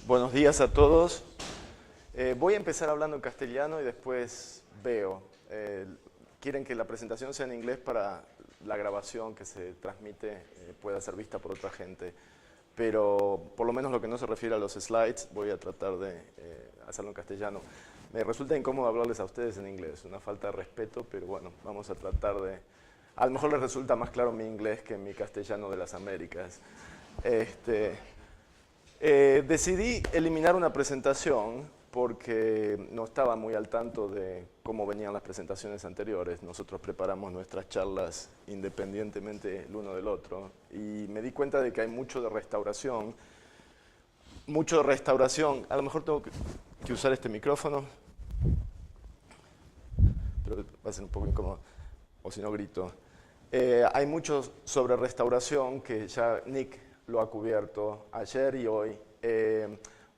Buenos días a todos. Voy a empezar hablando en castellano y después veo. Quieren que la presentación sea en inglés para la grabación que se transmite pueda ser vista por otra gente. Pero por lo menos lo que no se refiere a los slides, voy a tratar de hacerlo en castellano. Me resulta incómodo hablarles a ustedes en inglés, una falta de respeto, pero bueno, vamos a tratar de... A lo mejor les resulta más claro mi inglés que mi castellano de las Américas. Decidí eliminar una presentación porque no estaba muy al tanto de cómo venían las presentaciones anteriores. Nosotros preparamos nuestras charlas independientemente el uno del otro y me di cuenta de que hay mucho de restauración. A lo mejor tengo que usar este micrófono, pero va a ser un poco incómodo, o si no grito. Hay mucho sobre restauración que ya Nick lo ha cubierto ayer y hoy.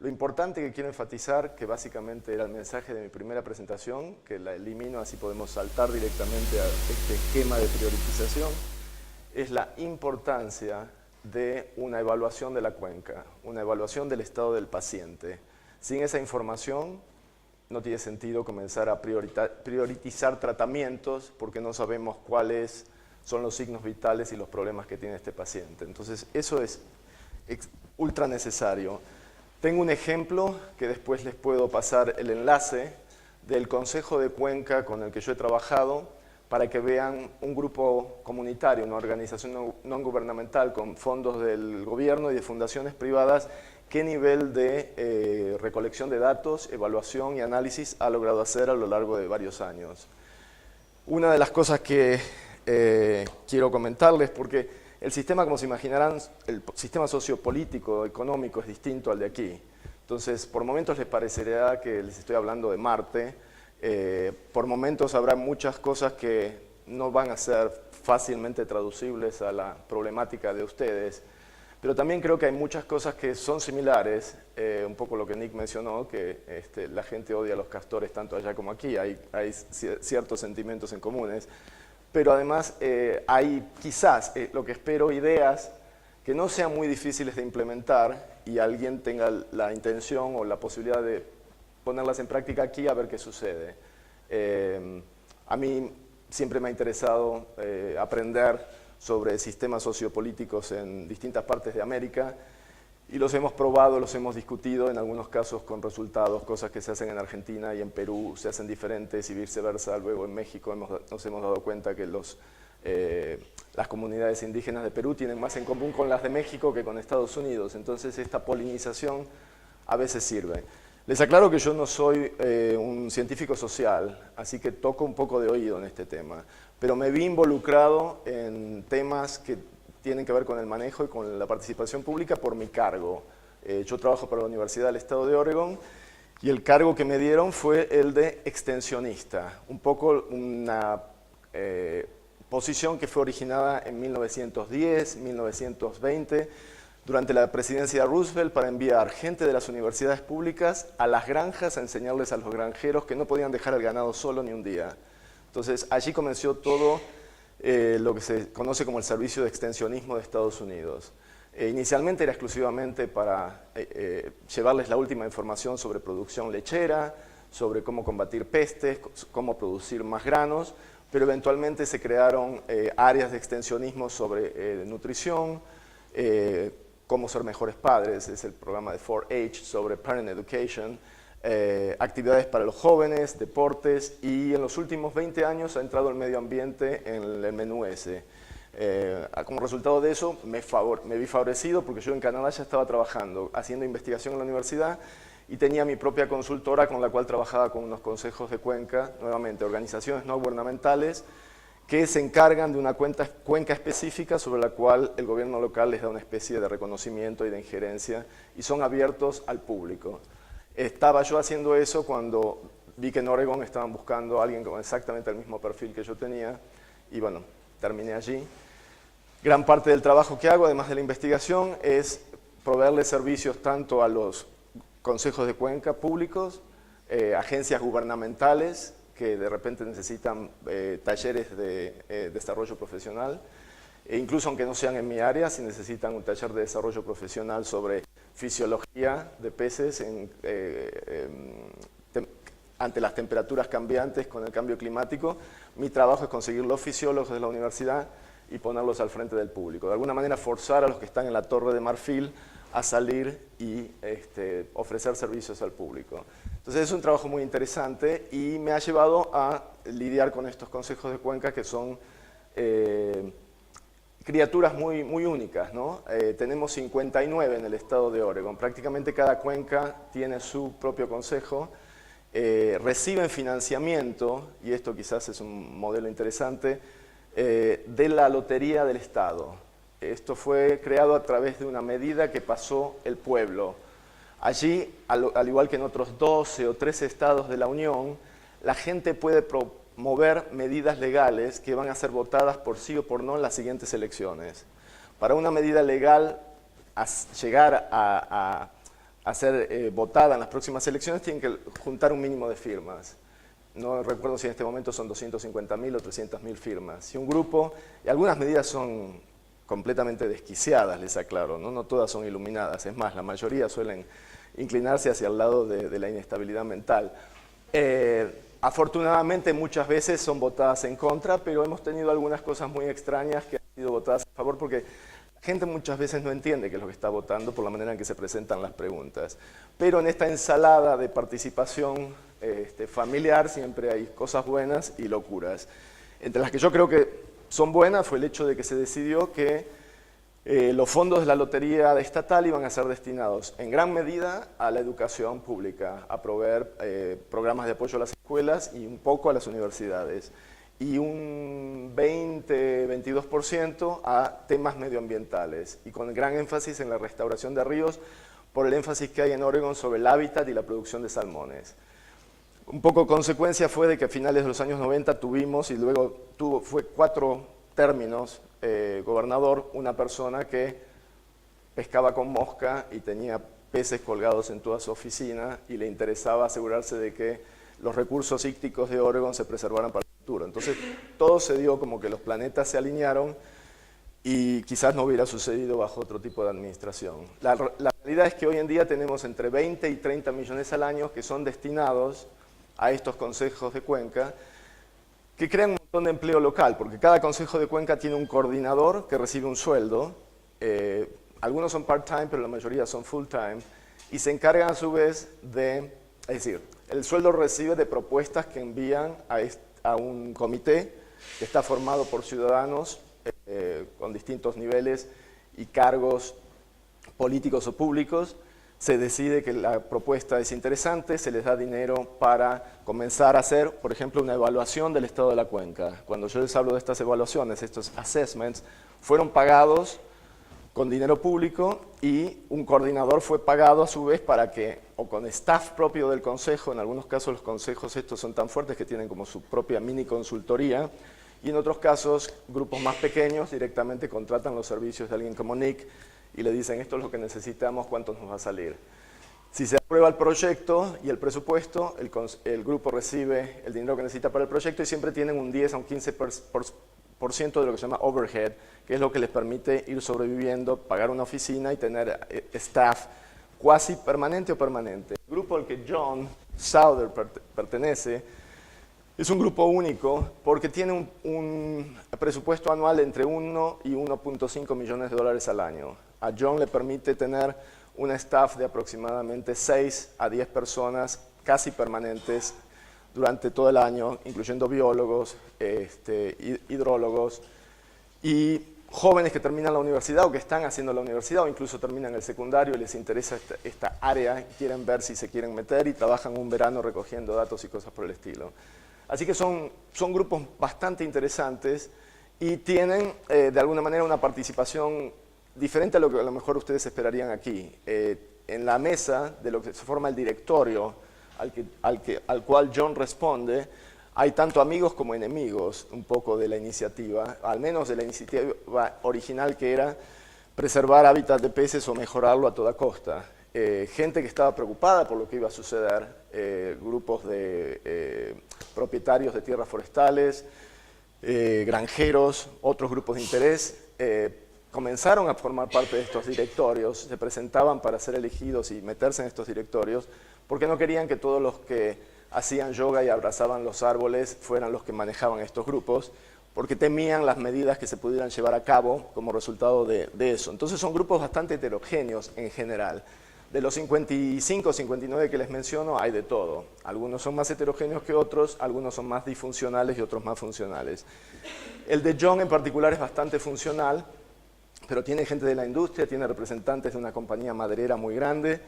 Lo importante que quiero enfatizar, que básicamente era el mensaje de mi primera presentación, que la elimino, así podemos saltar directamente a este esquema de priorización, es la importancia de una evaluación de la cuenca, una evaluación del estado del paciente. Sin esa información no tiene sentido comenzar a priorizar tratamientos porque no sabemos cuáles son los signos vitales y los problemas que tiene este paciente. Entonces, eso es ultra necesario. Tengo un ejemplo que después les puedo pasar el enlace del Consejo de Cuenca con el que yo he trabajado para que vean un grupo comunitario, una organización no gubernamental con fondos del gobierno y de fundaciones privadas, qué nivel de recolección de datos, evaluación y análisis ha logrado hacer a lo largo de varios años. Una de las cosas que quiero comentarles, porque el sistema, como se imaginarán, el sistema sociopolítico, económico es distinto al de aquí. Entonces, por momentos les parecerá que les estoy hablando de Marte, por momentos habrá muchas cosas que no van a ser fácilmente traducibles a la problemática de ustedes, pero también creo que hay muchas cosas que son similares, un poco lo que Nick mencionó, que la gente odia a los castores tanto allá como aquí, hay ciertos sentimientos en comunes. Pero además hay quizás, lo que espero, ideas que no sean muy difíciles de implementar y alguien tenga la intención o la posibilidad de ponerlas en práctica aquí a ver qué sucede. A mí siempre me ha interesado aprender sobre sistemas sociopolíticos en distintas partes de América y los hemos probado, los hemos discutido, en algunos casos con resultados, cosas que se hacen en Argentina y en Perú se hacen diferentes y viceversa. Luego en México nos hemos dado cuenta que las comunidades indígenas de Perú tienen más en común con las de México que con Estados Unidos. Entonces esta polinización a veces sirve. Les aclaro que yo no soy un científico social, así que toco un poco de oído en este tema, pero me vi involucrado en temas que tienen que ver con el manejo y con la participación pública por mi cargo. Yo trabajo para la Universidad del Estado de Oregon y el cargo que me dieron fue el de extensionista, un poco una posición que fue originada en 1910, 1920, durante la presidencia de Roosevelt para enviar gente de las universidades públicas a las granjas a enseñarles a los granjeros que no podían dejar el ganado solo ni un día. Entonces allí comenzó todo lo que se conoce como el Servicio de Extensionismo de Estados Unidos. Inicialmente era exclusivamente para llevarles la última información sobre producción lechera, sobre cómo combatir pestes, cómo producir más granos, pero eventualmente se crearon áreas de extensionismo sobre nutrición, cómo ser mejores padres, es el programa de 4-H sobre Parent Education, actividades para los jóvenes, deportes, y en los últimos 20 años ha entrado el medio ambiente en el menú ese. Como resultado de eso me vi favorecido porque yo en Canadá ya estaba trabajando, haciendo investigación en la universidad y tenía mi propia consultora con la cual trabajaba con unos consejos de cuenca, nuevamente organizaciones no gubernamentales, que se encargan de una cuenca específica sobre la cual el gobierno local les da una especie de reconocimiento y de injerencia y son abiertos al público. Estaba yo haciendo eso cuando vi que en Oregon estaban buscando a alguien con exactamente el mismo perfil que yo tenía y bueno, terminé allí. Gran parte del trabajo que hago, además de la investigación, es proveerle servicios tanto a los consejos de cuenca públicos, agencias gubernamentales que de repente necesitan talleres de desarrollo profesional, e incluso aunque no sean en mi área, si necesitan un taller de desarrollo profesional sobre fisiología de peces ante las temperaturas cambiantes con el cambio climático. Mi trabajo es conseguir los fisiólogos de la universidad y ponerlos al frente del público. De alguna manera forzar a los que están en la Torre de Marfil a salir y ofrecer servicios al público. Entonces es un trabajo muy interesante y me ha llevado a lidiar con estos consejos de cuenca que son criaturas muy, muy únicas, ¿no? Tenemos 59 en el estado de Oregon. Prácticamente cada cuenca tiene su propio consejo. Reciben financiamiento, y esto quizás es un modelo interesante, de la Lotería del Estado. Esto fue creado a través de una medida que pasó el pueblo. Allí, al igual que en otros 12 o 13 estados de la Unión, la gente puede promover medidas legales que van a ser votadas por sí o por no en las siguientes elecciones. Para una medida legal llegar a ser votada en las próximas elecciones, tienen que juntar un mínimo de firmas. No recuerdo si en este momento son 250.000 o 300.000 firmas. Si un grupo, y algunas medidas son completamente desquiciadas, les aclaro, ¿no? No todas son iluminadas, es más, la mayoría suelen inclinarse hacia el lado de la inestabilidad mental. Afortunadamente muchas veces son votadas en contra, pero hemos tenido algunas cosas muy extrañas que han sido votadas a favor porque la gente muchas veces no entiende qué es lo que está votando por la manera en que se presentan las preguntas. Pero en esta ensalada de participación familiar siempre hay cosas buenas y locuras. Entre las que yo creo que son buenas fue el hecho de que se decidió que los fondos de la lotería estatal iban a ser destinados en gran medida a la educación pública, a proveer programas de apoyo a las escuelas y un poco a las universidades. Y un 20-22% a temas medioambientales, y con gran énfasis en la restauración de ríos por el énfasis que hay en Oregon sobre el hábitat y la producción de salmones. Un poco consecuencia fue de que a finales de los años 90 tuvimos, y luego fue 4 términos gobernador, una persona que pescaba con mosca y tenía peces colgados en toda su oficina y le interesaba asegurarse de que los recursos ícticos de Oregon se preservaran para el futuro. Entonces todo se dio como que los planetas se alinearon y quizás no hubiera sucedido bajo otro tipo de administración. La realidad es que hoy en día tenemos entre 20 y 30 millones al año que son destinados a estos consejos de cuenca, que crean un montón de empleo local, porque cada consejo de cuenca tiene un coordinador que recibe un sueldo, algunos son part-time, pero la mayoría son full-time, y se encargan a su vez de, es decir, el sueldo recibe de propuestas que envían a un comité que está formado por ciudadanos con distintos niveles y cargos políticos o públicos. Se decide que la propuesta es interesante, se les da dinero para comenzar a hacer, por ejemplo, una evaluación del estado de la cuenca. Cuando yo les hablo de estas evaluaciones, estos assessments, fueron pagados con dinero público y un coordinador fue pagado a su vez para que, o con staff propio del consejo, en algunos casos los consejos estos son tan fuertes que tienen como su propia mini consultoría, y en otros casos grupos más pequeños directamente contratan los servicios de alguien como Nick y le dicen esto es lo que necesitamos, cuánto nos va a salir. Si se aprueba el proyecto y el presupuesto, el grupo recibe el dinero que necesita para el proyecto y siempre tienen un 10 a un 15% de lo que se llama overhead, que es lo que les permite ir sobreviviendo, pagar una oficina y tener staff cuasi permanente o permanente. El grupo al que John Souther pertenece es un grupo único porque tiene un presupuesto anual entre 1 y 1.5 millones de dólares al año. A John le permite tener un staff de aproximadamente 6 a 10 personas casi permanentes durante todo el año, incluyendo biólogos, hidrólogos y jóvenes que terminan la universidad o que están haciendo la universidad o incluso terminan el secundario y les interesa esta área y quieren ver si se quieren meter y trabajan un verano recogiendo datos y cosas por el estilo. Así que son grupos bastante interesantes y tienen de alguna manera una participación diferente a lo que a lo mejor ustedes esperarían aquí. En la mesa de lo que se forma el directorio al cual John responde, hay tanto amigos como enemigos un poco de la iniciativa, al menos de la iniciativa original que era preservar hábitat de peces o mejorarlo a toda costa. Gente que estaba preocupada por lo que iba a suceder, grupos de propietarios de tierras forestales, granjeros, otros grupos de interés, comenzaron a formar parte de estos directorios, se presentaban para ser elegidos y meterse en estos directorios, porque no querían que todos los que hacían yoga y abrazaban los árboles fueran los que manejaban estos grupos, porque temían las medidas que se pudieran llevar a cabo como resultado de eso. Entonces son grupos bastante heterogéneos en general. De los 55 o 59 que les menciono, hay de todo. Algunos son más heterogéneos que otros, algunos son más disfuncionales y otros más funcionales. El de John en particular es bastante funcional, pero tiene gente de la industria, tiene representantes de una compañía maderera muy grande.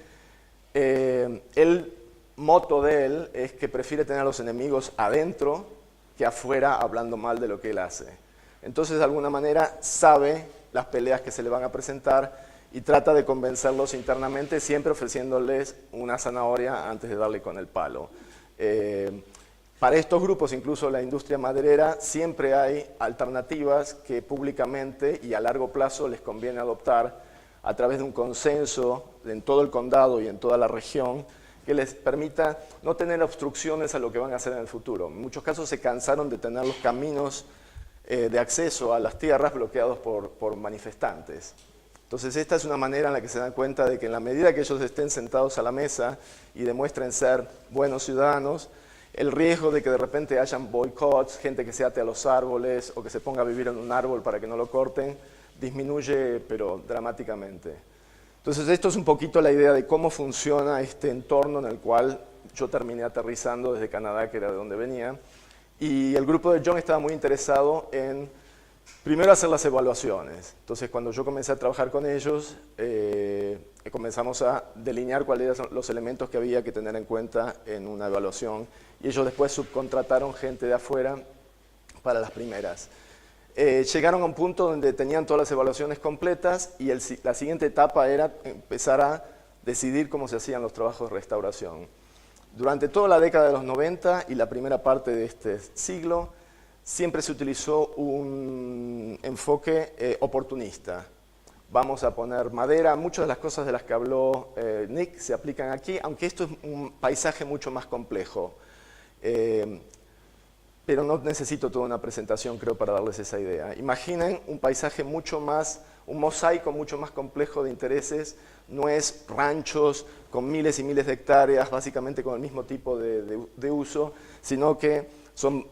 El moto de él es que prefiere tener a los enemigos adentro que afuera hablando mal de lo que él hace. Entonces, de alguna manera, sabe las peleas que se le van a presentar y trata de convencerlos internamente, siempre ofreciéndoles una zanahoria antes de darle con el palo. Para estos grupos, incluso la industria maderera, siempre hay alternativas que públicamente y a largo plazo les conviene adoptar a través de un consenso en todo el condado y en toda la región que les permita no tener obstrucciones a lo que van a hacer en el futuro. En muchos casos se cansaron de tener los caminos de acceso a las tierras bloqueados por manifestantes. Entonces esta es una manera en la que se dan cuenta de que en la medida que ellos estén sentados a la mesa y demuestren ser buenos ciudadanos, el riesgo de que de repente hayan boicots, gente que se ate a los árboles o que se ponga a vivir en un árbol para que no lo corten, disminuye pero dramáticamente. Entonces esto es un poquito la idea de cómo funciona este entorno en el cual yo terminé aterrizando desde Canadá, que era de donde venía, y el grupo de John estaba muy interesado en primero hacer las evaluaciones. Entonces cuando yo comencé a trabajar con ellos, comenzamos a delinear cuáles eran los elementos que había que tener en cuenta en una evaluación, y ellos después subcontrataron gente de afuera para las primeras. Llegaron a un punto donde tenían todas las evaluaciones completas y la siguiente etapa era empezar a decidir cómo se hacían los trabajos de restauración. Durante toda la década de los 90 y la primera parte de este siglo, siempre se utilizó un enfoque oportunista. Vamos a poner madera, muchas de las cosas de las que habló Nick se aplican aquí, aunque esto es un paisaje mucho más complejo. Pero no necesito toda una presentación, creo, para darles esa idea. Imaginen un paisaje mucho más, un mosaico mucho más complejo de intereses, no es ranchos con miles y miles de hectáreas, básicamente con el mismo tipo de uso, sino que son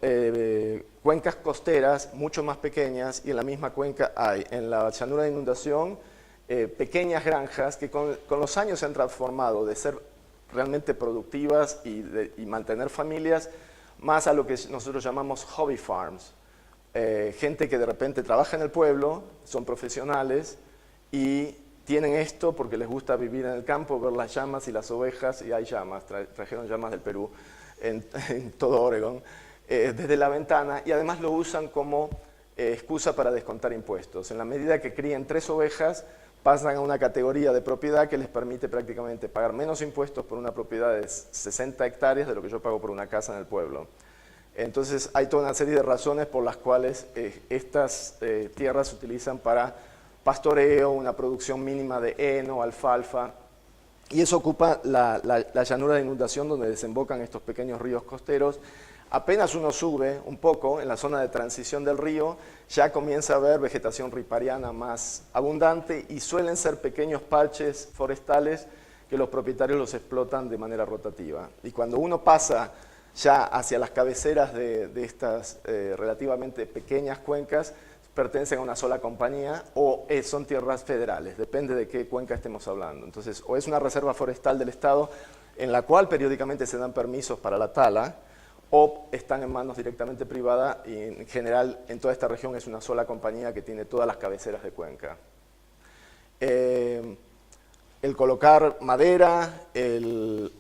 cuencas costeras mucho más pequeñas, y en la misma cuenca hay, en la llanura de inundación, pequeñas granjas que con los años se han transformado de ser realmente productivas y mantener familias, más a lo que nosotros llamamos hobby farms. Gente que de repente trabaja en el pueblo, son profesionales y tienen esto porque les gusta vivir en el campo, ver las llamas y las ovejas, y hay llamas, trajeron llamas del Perú en todo Oregon, desde la ventana, y además lo usan como excusa para descontar impuestos. En la medida que críen 3 ovejas, pasan a una categoría de propiedad que les permite prácticamente pagar menos impuestos por una propiedad de 60 hectáreas de lo que yo pago por una casa en el pueblo. Entonces hay toda una serie de razones por las cuales estas tierras se utilizan para pastoreo, una producción mínima de heno, alfalfa, y eso ocupa la llanura de inundación donde desembocan estos pequeños ríos costeros. Apenas uno sube un poco en la zona de transición del río, ya comienza a haber vegetación ripariana más abundante y suelen ser pequeños parches forestales que los propietarios los explotan de manera rotativa. Y cuando uno pasa ya hacia las cabeceras de estas relativamente pequeñas cuencas, pertenecen a una sola compañía o son tierras federales, depende de qué cuenca estemos hablando. Entonces, o es una reserva forestal del Estado en la cual periódicamente se dan permisos para la tala, o están en manos directamente privadas, y en general en toda esta región es una sola compañía que tiene todas las cabeceras de cuenca. El colocar madera, el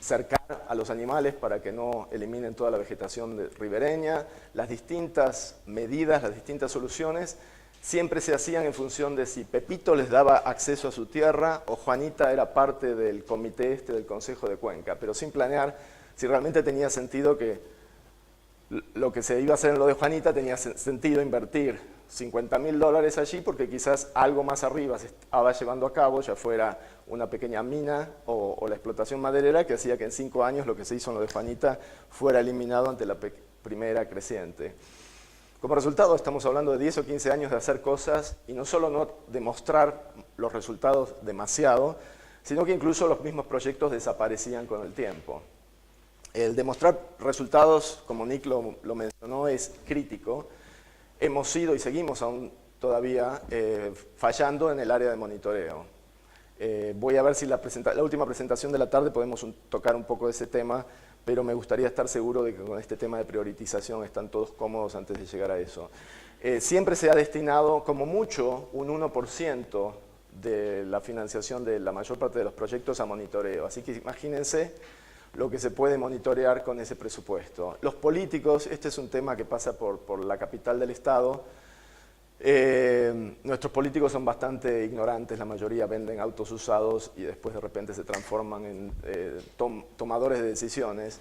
cercar a los animales para que no eliminen toda la vegetación ribereña, las distintas medidas, las distintas soluciones, siempre se hacían en función de si Pepito les daba acceso a su tierra o Juanita era parte del comité del Consejo de Cuenca, pero sin planear si realmente tenía sentido que lo que se iba a hacer en lo de Juanita tenía sentido invertir $50.000 allí, porque quizás algo más arriba se estaba llevando a cabo, ya fuera una pequeña mina o la explotación maderera, que hacía que en 5 años lo que se hizo en lo de Juanita fuera eliminado ante la primera creciente. Como resultado, estamos hablando de 10 o 15 años de hacer cosas y no solo no demostrar los resultados demasiado, sino que incluso los mismos proyectos desaparecían con el tiempo. El demostrar resultados, como Nick lo mencionó, es crítico. Hemos sido y seguimos aún todavía fallando en el área de monitoreo. Voy a ver si la última presentación de la tarde podemos tocar un poco de ese tema, pero me gustaría estar seguro de que con este tema de priorización están todos cómodos antes de llegar a eso. Siempre se ha destinado como mucho un 1% de la financiación de la mayor parte de los proyectos a monitoreo, así que imagínense lo que se puede monitorear con ese presupuesto. Los políticos, este es un tema que pasa por la capital del Estado. Nuestros políticos son bastante ignorantes, la mayoría venden autos usados y después de repente se transforman en tomadores de decisiones.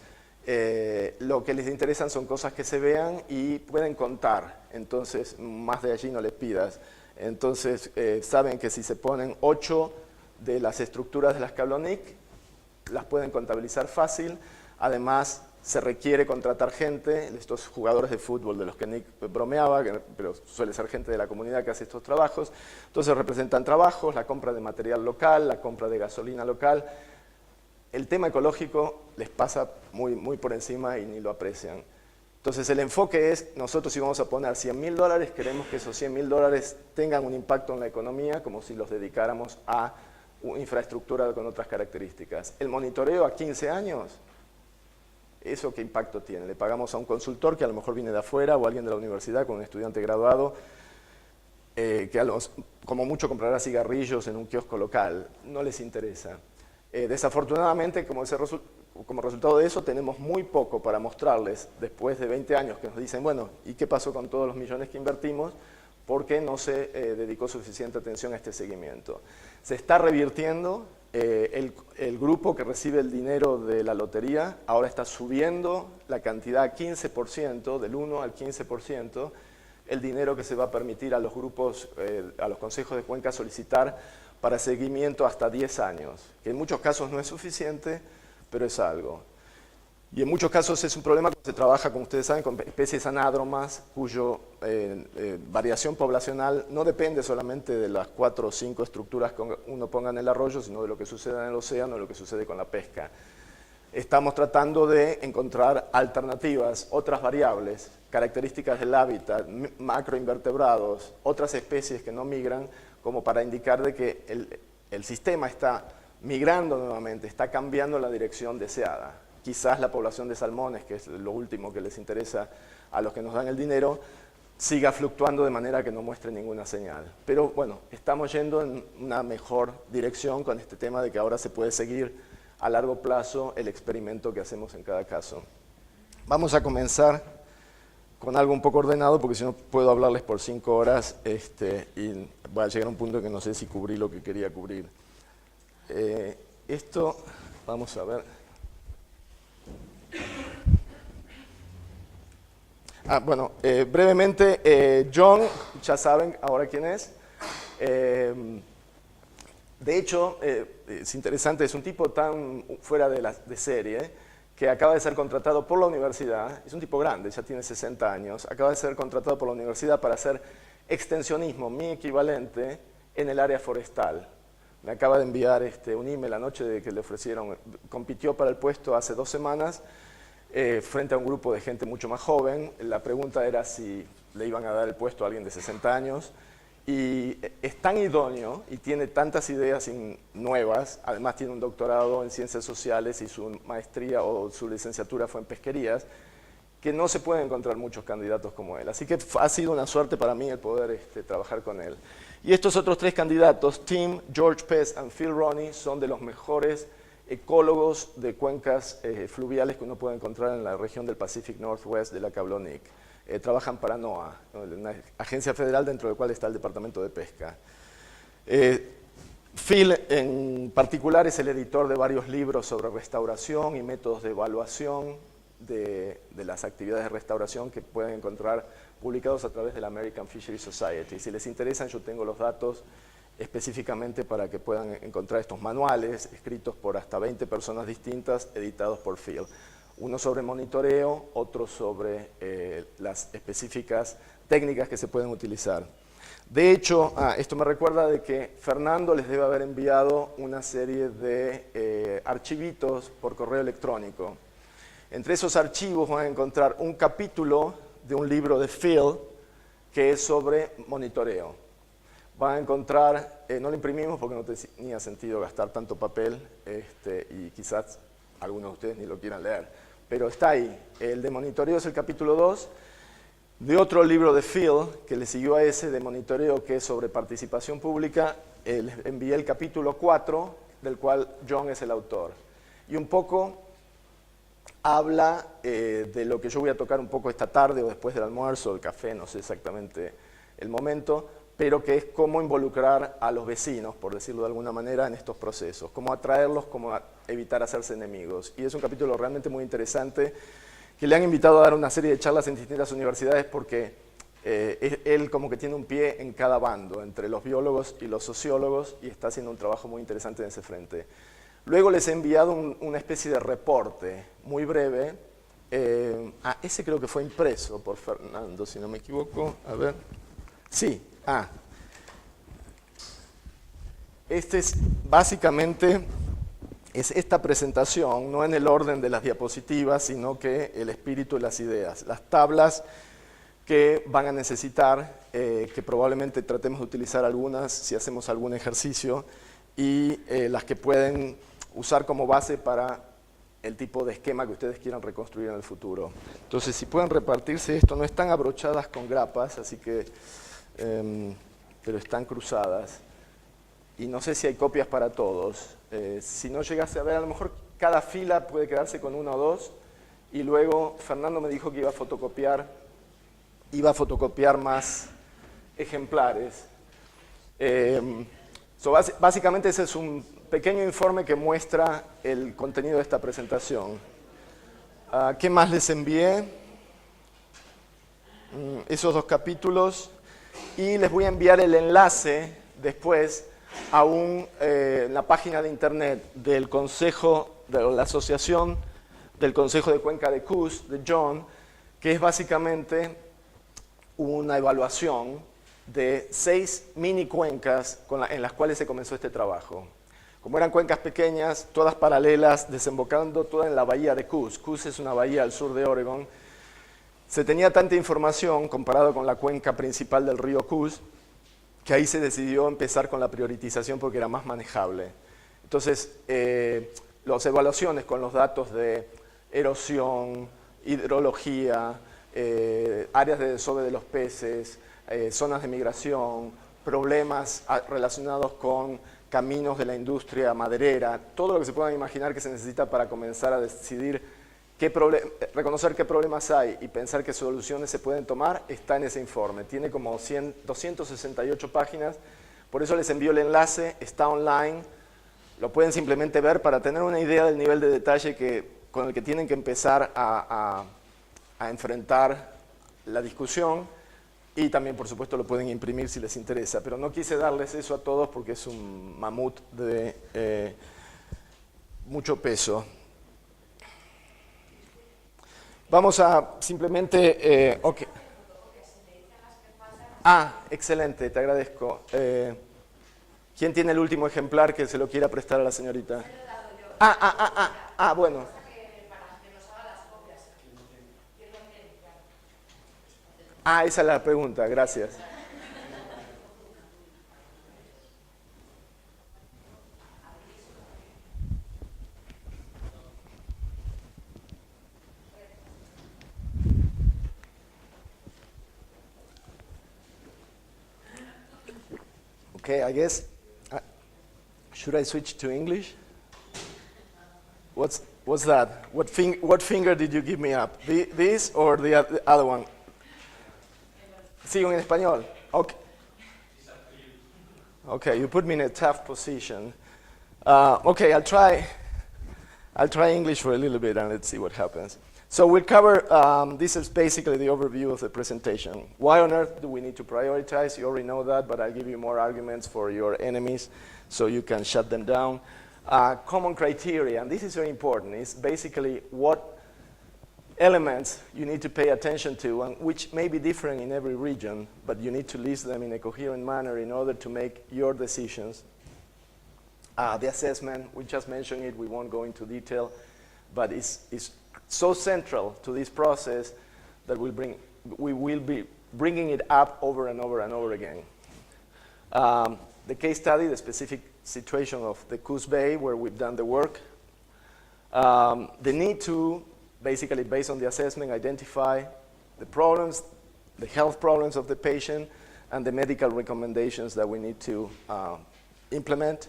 Lo que les interesan son cosas que se vean y pueden contar, entonces más de allí no les pidas. Entonces saben que si se ponen 8 de las estructuras de las que habló Nick, las pueden contabilizar fácil. Además, se requiere contratar gente, estos jugadores de fútbol de los que Nick bromeaba, pero suele ser gente de la comunidad que hace estos trabajos. Entonces representan trabajos, la compra de material local, la compra de gasolina local. El tema ecológico les pasa muy por encima y ni lo aprecian. Entonces el enfoque es, nosotros si vamos a poner $100.000, queremos que esos $100.000 tengan un impacto en la economía como si los dedicáramos a infraestructura con otras características. El monitoreo a 15 años, ¿eso qué impacto tiene? Le pagamos a un consultor que a lo mejor viene de afuera o alguien de la universidad con un estudiante graduado que como mucho comprará cigarrillos en un kiosco local. No les interesa. Desafortunadamente, como resultado de eso, tenemos muy poco para mostrarles después de 20 años que nos dicen, bueno, ¿y qué pasó con todos los millones que invertimos? Porque no se dedicó suficiente atención a este seguimiento. Se está revirtiendo, el grupo que recibe el dinero de la lotería ahora está subiendo la cantidad a 15%, del 1 al 15%, el dinero que se va a permitir a los grupos, a los consejos de cuenca solicitar para seguimiento hasta 10 años, que en muchos casos no es suficiente, pero es algo. Y en muchos casos es un problema cuando se trabaja, como ustedes saben, con especies anádromas, cuyo variación poblacional no depende solamente de las 4 o 5 estructuras que uno ponga en el arroyo, sino de lo que sucede en el océano, de lo que sucede con la pesca. Estamos tratando de encontrar alternativas, otras variables, características del hábitat, macroinvertebrados, otras especies que no migran, como para indicar de que el sistema está migrando nuevamente, está cambiando la dirección deseada. Quizás la población de salmones, que es lo último que les interesa a los que nos dan el dinero, siga fluctuando de manera que no muestre ninguna señal. Pero bueno, estamos yendo en una mejor dirección con este tema de que ahora se puede seguir a largo plazo el experimento que hacemos en cada caso. Vamos a comenzar con algo un poco ordenado, porque si no puedo hablarles por 5 horas y voy a llegar a un punto que no sé si cubrí lo que quería cubrir. Esto, vamos a ver. Bueno, brevemente, John, ya saben ahora quién es. De hecho, es interesante, es un tipo tan fuera de serie que acaba de ser contratado por la universidad, es un tipo grande, ya tiene 60 años, acaba de ser contratado por la universidad para hacer extensionismo, mi equivalente, en el área forestal. Me acaba de enviar un email anoche de que le ofrecieron, compitió para el puesto hace 2 semanas, frente a un grupo de gente mucho más joven. La pregunta era si le iban a dar el puesto a alguien de 60 años, y es tan idóneo y tiene tantas ideas nuevas, además tiene un doctorado en ciencias sociales y su maestría o su licenciatura fue en pesquerías, que no se pueden encontrar muchos candidatos como él. Así que ha sido una suerte para mí el poder trabajar con él. Y estos otros 3 candidatos, Tim, George Pez y Phil Roney, son de los mejores ecólogos de cuencas fluviales que uno puede encontrar en la región del Pacific Northwest de la que habló Nick. Trabajan para NOAA, una agencia federal dentro de la cual está el Departamento de Pesca. Phil, en particular, es el editor de varios libros sobre restauración y métodos de evaluación de las actividades de restauración que pueden encontrar publicados a través de la American Fisheries Society. Si les interesan, yo tengo los datos específicamente para que puedan encontrar estos manuales escritos por hasta 20 personas distintas, editados por Phil. Uno sobre monitoreo, otro sobre las específicas técnicas que se pueden utilizar. De hecho, esto me recuerda de que Fernando les debe haber enviado una serie de archivitos por correo electrónico. Entre esos archivos van a encontrar un capítulo de un libro de Phil que es sobre monitoreo. Van a encontrar, no lo imprimimos porque no tenía sentido gastar tanto papel y quizás algunos de ustedes ni lo quieran leer, pero está ahí. El de monitoreo es el capítulo 2. De otro libro de Phil, que le siguió a ese de monitoreo, que es sobre participación pública, les envié el capítulo 4, del cual John es el autor. Y un poco habla de lo que yo voy a tocar un poco esta tarde o después del almuerzo, el café, no sé exactamente el momento, pero que es cómo involucrar a los vecinos, por decirlo de alguna manera, en estos procesos, cómo atraerlos, cómo evitar hacerse enemigos. Y es un capítulo realmente muy interesante, que le han invitado a dar una serie de charlas en distintas universidades porque él como que tiene un pie en cada bando, entre los biólogos y los sociólogos, y está haciendo un trabajo muy interesante en ese frente. Luego les he enviado una especie de reporte muy breve. Ese creo que fue impreso por Fernando, si no me equivoco. A ver. Sí, Este es básicamente esta presentación, no en el orden de las diapositivas, sino que el espíritu de las ideas. Las tablas que van a necesitar, que probablemente tratemos de utilizar algunas si hacemos algún ejercicio, y las que pueden usar como base para el tipo de esquema que ustedes quieran reconstruir en el futuro. Entonces, si pueden repartirse esto, no están abrochadas con grapas, así que, pero están cruzadas. Y no sé si hay copias para todos. Si no llegase a ver, a lo mejor cada fila puede quedarse con una o dos, y luego Fernando me dijo que iba a fotocopiar más ejemplares. Básicamente ese es un pequeño informe que muestra el contenido de esta presentación. ¿Qué más les envié? Esos dos capítulos, y les voy a enviar el enlace después a la página de internet del Consejo, de la Asociación del Consejo de Cuenca de Coos, de John, que es básicamente una evaluación de 6 mini cuencas en las cuales se comenzó este trabajo. Como eran cuencas pequeñas, todas paralelas, desembocando toda en la bahía de Coos. Coos es una bahía al sur de Oregon. Se tenía tanta información comparado con la cuenca principal del río Coos, que ahí se decidió empezar con la prioritización porque era más manejable. Entonces, las evaluaciones con los datos de erosión, hidrología, áreas de desove de los peces, zonas de migración, problemas relacionados con caminos de la industria maderera, todo lo que se puedan imaginar que se necesita para comenzar a decidir reconocer qué problemas hay y pensar qué soluciones se pueden tomar, está en ese informe. Tiene como 268 páginas, por eso les envío el enlace, está online, lo pueden simplemente ver para tener una idea del nivel de detalle con el que tienen que empezar a enfrentar la discusión, y también, por supuesto, lo pueden imprimir si les interesa, pero no quise darles eso a todos porque es un mamut de mucho peso. Vamos a simplemente... okay. Excelente, te agradezco. ¿Quién tiene el último ejemplar que se lo quiera prestar a la señorita? Bueno. Esa es la pregunta, gracias. Okay, I guess, should I switch to English? What's that? What finger did you give me up? This or the other one? Sigo en español. Okay. Okay, you put me in a tough position. Okay, I'll try English for a little bit and let's see what happens. So we'll cover, this is basically the overview of the presentation. Why on earth do we need to prioritize? You already know that, but I'll give you more arguments for your enemies so you can shut them down. Common criteria, and this is very important. It's basically what elements you need to pay attention to, and which may be different in every region, but you need to list them in a coherent manner in order to make your decisions. The assessment, we just mentioned it, we won't go into detail, but it's so central to this process that we will be bringing it up over and over and over again. The case study, the specific situation of the Coos Bay where we've done the work. The need to, basically based on the assessment, identify the problems, the health problems of the patient, and the medical recommendations that we need to implement.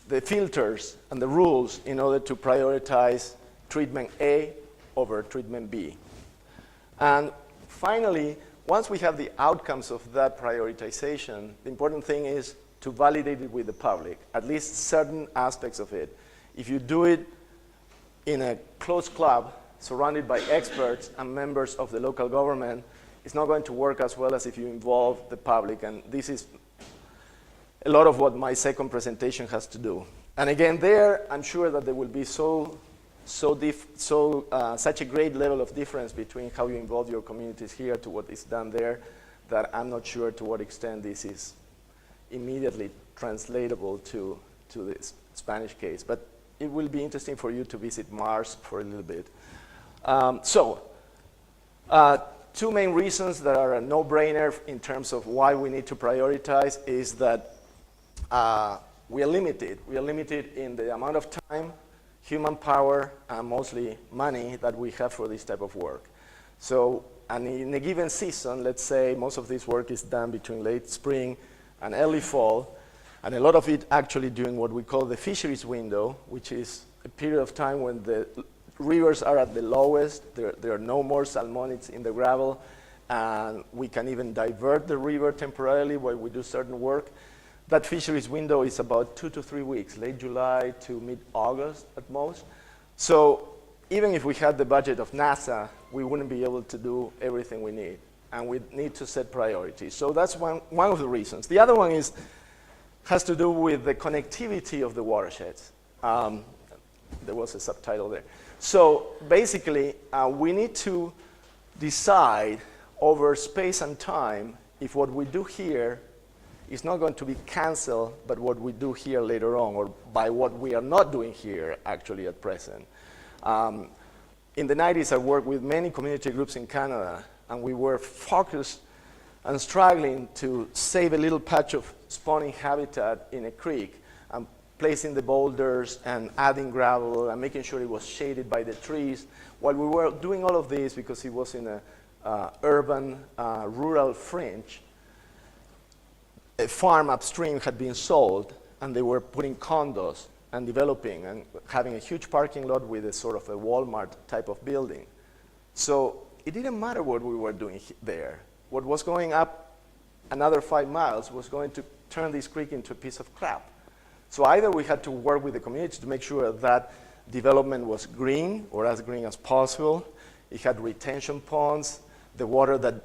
The filters and the rules in order to prioritize treatment A over treatment B. And finally, once we have the outcomes of that prioritization, the important thing is to validate it with the public, at least certain aspects of it. If you do it in a closed club, surrounded by experts and members of the local government, it's not going to work as well as if you involve the public. And this is a lot of what my second presentation has to do. And again, there, I'm sure that there will be such a great level of difference between how you involve your communities here to what is done there, that I'm not sure to what extent this is immediately translatable to this Spanish case. But it will be interesting for you to visit Mars for a little bit. Two main reasons that are a no-brainer in terms of why we need to prioritize is that we are limited. We are limited in the amount of time, human power, and mostly money that we have for this type of work. So, and in a given season, let's say most of this work is done between late spring and early fall, and a lot of it actually during what we call the fisheries window, which is a period of time when the rivers are at the lowest, there are no more salmonids in the gravel, and we can even divert the river temporarily while we do certain work. That fisheries window is about 2 to 3 weeks, late July to mid-August at most. So even if we had the budget of NASA, we wouldn't be able to do everything we need, and we need to set priorities. So that's one of the reasons. The other one has to do with the connectivity of the watersheds. There was a subtitle there. So basically, we need to decide over space and time if what we do here is not going to be canceled, but what we do here later on, or by what we are not doing here actually at present. In the 90s, I worked with many community groups in Canada, and we were focused and struggling to save a little patch of spawning habitat in a creek, and placing the boulders and adding gravel and making sure it was shaded by the trees. While we were doing all of this, because it was in a urban, rural fringe, a farm upstream had been sold, and they were putting condos and developing and having a huge parking lot with a sort of a Walmart type of building. So it didn't matter what we were doing there. What was going up another 5 miles was going to turn this creek into a piece of crap. So either we had to work with the community to make sure that development was green, or as green as possible. It had retention ponds. The water that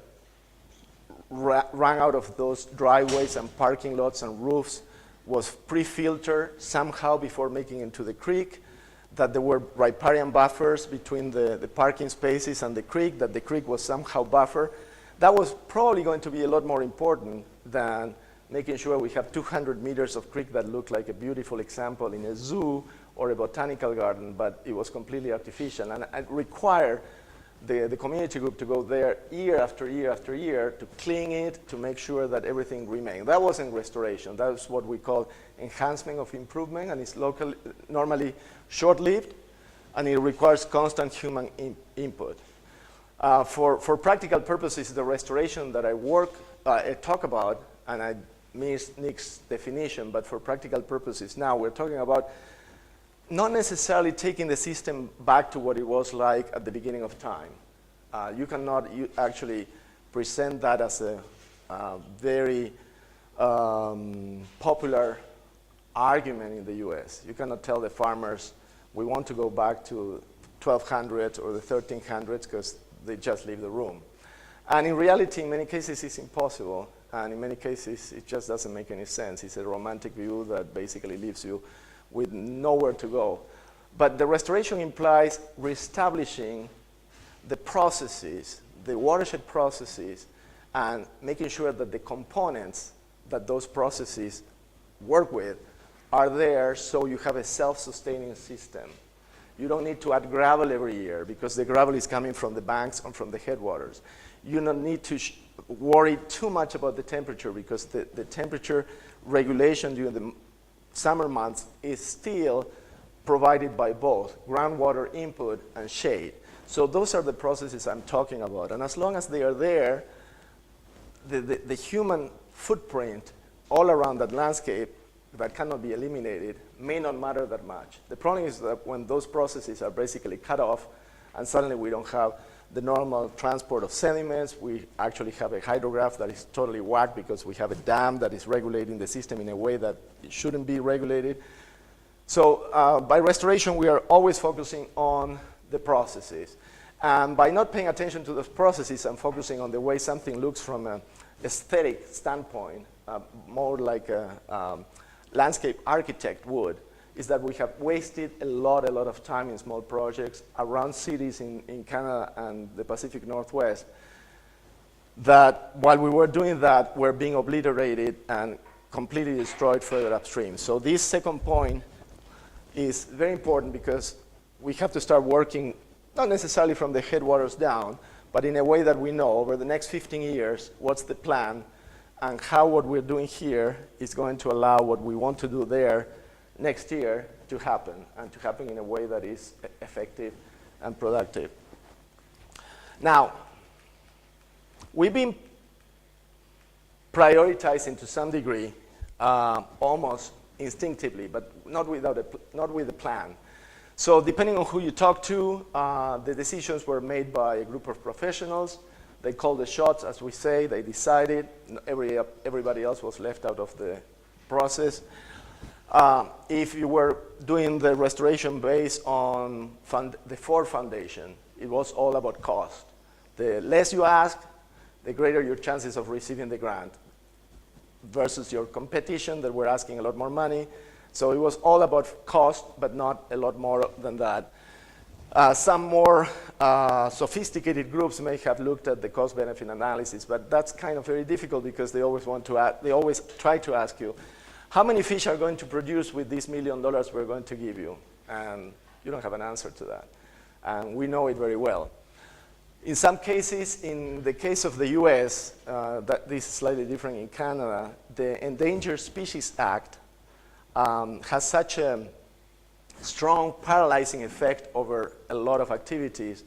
ran out of those driveways and parking lots and roofs was pre-filtered somehow before making it into the creek, that there were riparian buffers between the parking spaces and the creek, that the creek was somehow buffered. That was probably going to be a lot more important than making sure we have 200 meters of creek that look like a beautiful example in a zoo or a botanical garden, but it was completely artificial. And it required the community group to go there year after year after year to clean it, to make sure that everything remained. That wasn't restoration. That's what we call enhancement of improvement, and it's normally short-lived, and it requires constant human input. For practical purposes, the restoration that I talk about, and I missed Nick's definition, but for practical purposes now, we're talking about not necessarily taking the system back to what it was like at the beginning of time. You cannot actually present that as a very popular argument in the US. You cannot tell the farmers, we want to go back to 1200s or the 1300s, because they just leave the room. And in reality, in many cases, it's impossible. And in many cases, it just doesn't make any sense. It's a romantic view that basically leaves you with nowhere to go. But the restoration implies reestablishing the processes, the watershed processes, and making sure that the components that those processes work with are there so you have a self-sustaining system. You don't need to add gravel every year because the gravel is coming from the banks and from the headwaters. You don't need to worry too much about the temperature because the temperature regulation during the summer months is still provided by both groundwater input and shade. So those are the processes I'm talking about. And as long as they are there, the human footprint all around that landscape that cannot be eliminated may not matter that much. The problem is that when those processes are basically cut off and suddenly we don't have the normal transport of sediments, we actually have a hydrograph that is totally whacked because we have a dam that is regulating the system in a way that it shouldn't be regulated. So by restoration, we are always focusing on the processes. And by not paying attention to those processes and focusing on the way something looks from an aesthetic standpoint, more like a landscape architect would, is that we have wasted a lot of time in small projects around cities in Canada and the Pacific Northwest that while we were doing that, were being obliterated and completely destroyed further upstream. So this second point is very important because we have to start working not necessarily from the headwaters down, but in a way that we know over the next 15 years what's the plan and how what we're doing here is going to allow what we want to do there next year to happen, and to happen in a way that is effective and productive. Now, we've been prioritizing to some degree, almost instinctively, but not with a plan. So depending on who you talk to, the decisions were made by a group of professionals. They called the shots, as we say. They decided. Everybody else was left out of the process. If you were doing the restoration based on the Ford Foundation, it was all about cost. The less you ask, the greater your chances of receiving the grant versus your competition that were asking a lot more money. So it was all about cost, but not a lot more than that. Some more sophisticated groups may have looked at the cost-benefit analysis, but that's kind of very difficult because they always try to ask you, how many fish are going to produce with this $1 million we're going to give you? And you don't have an answer to that. And we know it very well. In some cases, in the case of the US, this is slightly different in Canada, the Endangered Species Act has such a strong paralyzing effect over a lot of activities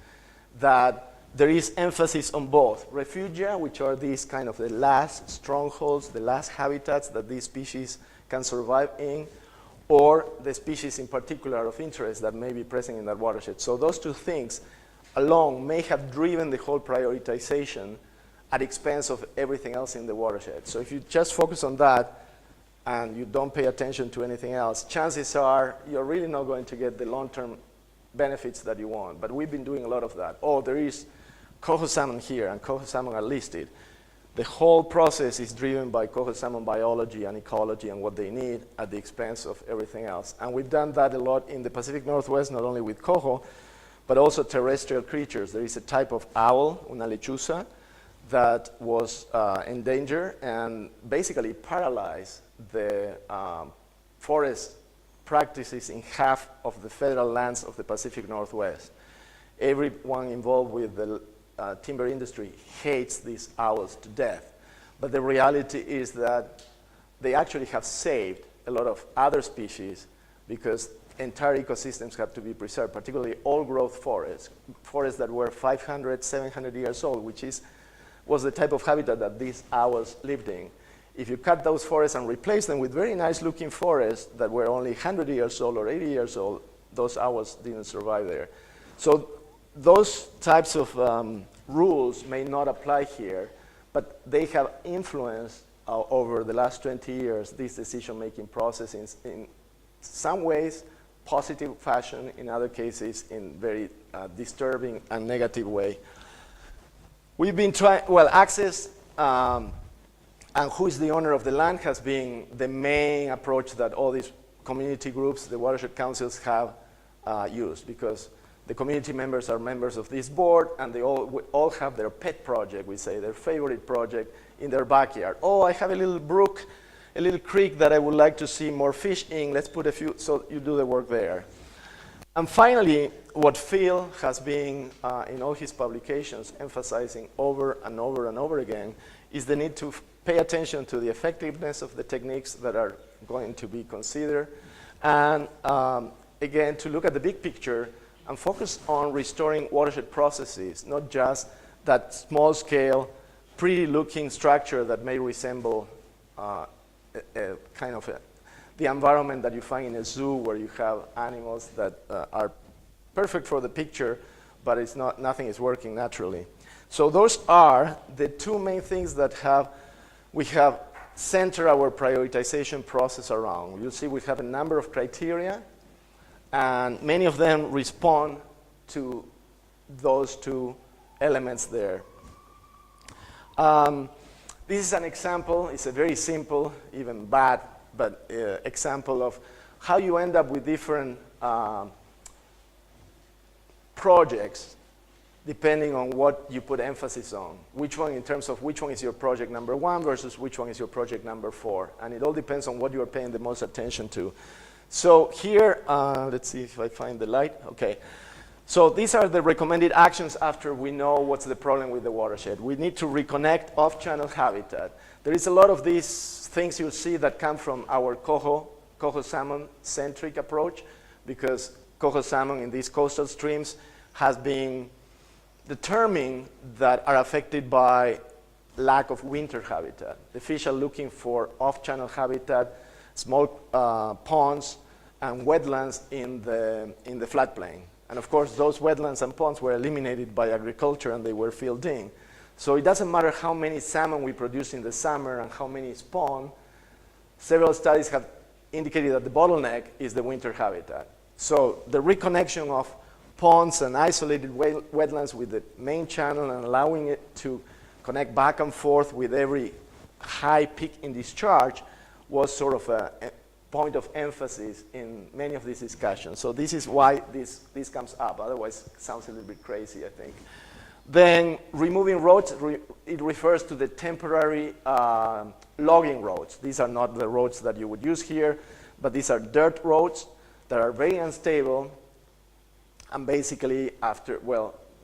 that there is emphasis on both refugia, which are these kind of the last strongholds, the last habitats that these species can survive in, or the species in particular of interest that may be present in that watershed. So those two things alone may have driven the whole prioritization at expense of everything else in the watershed. So if you just focus on that and you don't pay attention to anything else, chances are you're really not going to get the long-term benefits that you want. But we've been doing a lot of that. Oh, there is coho salmon here, and coho salmon are listed. The whole process is driven by coho salmon biology and ecology and what they need at the expense of everything else. And we've done that a lot in the Pacific Northwest, not only with coho, but also terrestrial creatures. There is a type of owl, una lechuza, that was endangered and basically paralyzed the forest practices in half of the federal lands of the Pacific Northwest. Everyone involved with the timber industry hates these owls to death. But the reality is that they actually have saved a lot of other species because entire ecosystems have to be preserved, particularly old-growth forests that were 500, 700 years old, which was the type of habitat that these owls lived in. If you cut those forests and replace them with very nice-looking forests that were only 100 years old or 80 years old, those owls didn't survive there. So those types of rules may not apply here, but they have influenced over the last 20 years this decision-making process in some ways, positive fashion, in other cases, in very disturbing and negative way. We've been trying, access and who is the owner of the land has been the main approach that all these community groups, the watershed councils have used, because the community members are members of this board, and they all have their pet project, we say, their favorite project in their backyard. Oh, I have a little brook, a little creek that I would like to see more fish in. Let's put a few, so you do the work there. And finally, what Phil has been in all his publications emphasizing over and over and over again is the need to pay attention to the effectiveness of the techniques that are going to be considered, and again, to look at the big picture and focus on restoring watershed processes, not just that small scale, pretty looking structure that may resemble the environment that you find in a zoo, where you have animals that are perfect for the picture, but it's not, nothing is working naturally. So those are the two main things that we have centered our prioritization process around. You'll see we have a number of criteria, and many of them respond to those two elements there. This is an example. It's a very simple, even bad, but example of how you end up with different projects depending on what you put emphasis on. Which one, in terms of which one is your project number 1 versus which one is your project number 4. And it all depends on what you are paying the most attention to. So here, let's see if I find the light. Okay. So these are the recommended actions after we know what's the problem with the watershed. We need to reconnect off-channel habitat. There is a lot of these things you'll see that come from our coho salmon-centric approach, because coho salmon in these coastal streams has been determined that are affected by lack of winter habitat. The fish are looking for off-channel habitat, small ponds and wetlands in the floodplain. And of course, those wetlands and ponds were eliminated by agriculture, and they were filled in. So it doesn't matter how many salmon we produce in the summer and how many spawn. Several studies have indicated that the bottleneck is the winter habitat. So the reconnection of ponds and isolated wetlands with the main channel and allowing it to connect back and forth with every high peak in discharge was sort of a point of emphasis in many of these discussions. So this is why this comes up. Otherwise, it sounds a little bit crazy, I think. Then removing roads, it refers to the temporary logging roads. These are not the roads that you would use here, but these are dirt roads that are very unstable. And basically,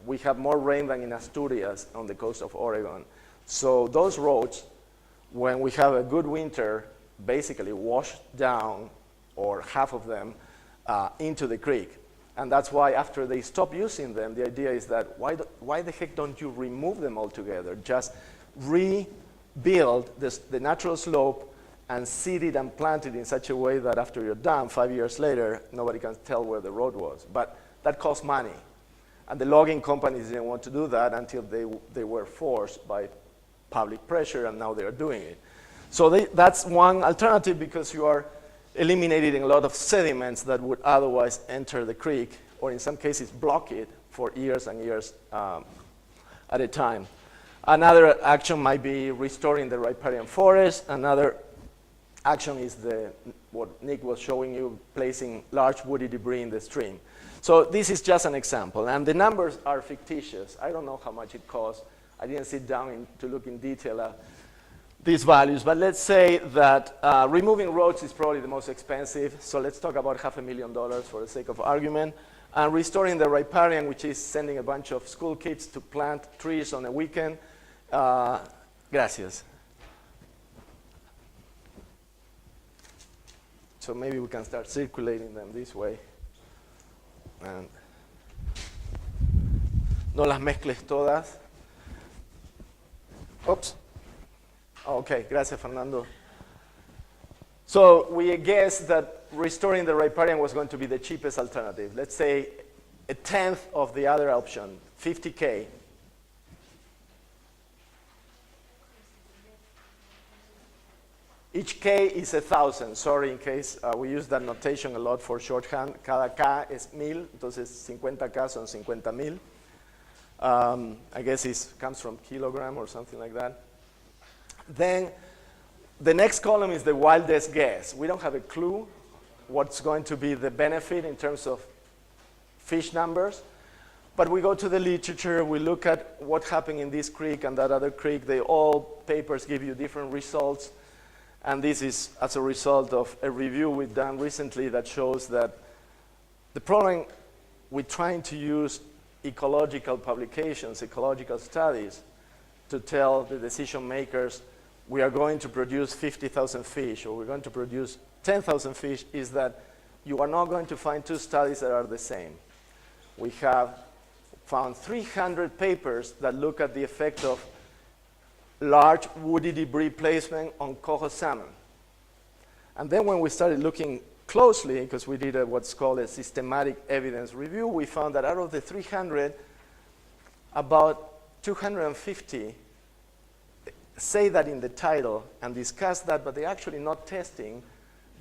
we have more rain than in Asturias on the coast of Oregon. So those roads, when we have a good winter, basically wash down, or half of them, into the creek. And that's why after they stop using them, the idea is that why the heck don't you remove them altogether? Just rebuild the natural slope and seed it and plant it in such a way that after you're done, 5 years later, nobody can tell where the road was. But that costs money. And the logging companies didn't want to do that until they were forced by public pressure, and now they are doing it. So that's one alternative, because you are eliminating a lot of sediments that would otherwise enter the creek, or in some cases block it for years and years at a time. Another action might be restoring the riparian forest. Another action is what Nick was showing you, placing large woody debris in the stream. So this is just an example, and the numbers are fictitious. I don't know how much it costs. I didn't sit down to look in detail at these values, but let's say that removing roads is probably the most expensive, so let's talk about $500,000 for the sake of argument. And restoring the riparian, which is sending a bunch of school kids to plant trees on a weekend. Gracias. So maybe we can start circulating them this way. And no las mezcles todas. Oops. Okay, gracias, Fernando. So we guessed that restoring the riparian was going to be the cheapest alternative. Let's say a tenth of the other option, $50K. Each K is 1,000. Sorry, in case we use that notation a lot for shorthand. Cada K es 1,000, entonces 50K son 50,000. I guess it comes from kilogram or something like that. Then the next column is the wildest guess. We don't have a clue what's going to be the benefit in terms of fish numbers. But we go to the literature, we look at what happened in this creek and that other creek. All papers give you different results. And this is as a result of a review we've done recently that shows that the problem with trying to use ecological publications, ecological studies, to tell the decision makers we are going to produce 50,000 fish or we're going to produce 10,000 fish is that you are not going to find two studies that are the same. We have found 300 papers that look at the effect of large woody debris placement on coho salmon. And then when we started looking closely, because we did what's called a systematic evidence review, we found that out of the 300, about 250 say that in the title and discuss that, but they're actually not testing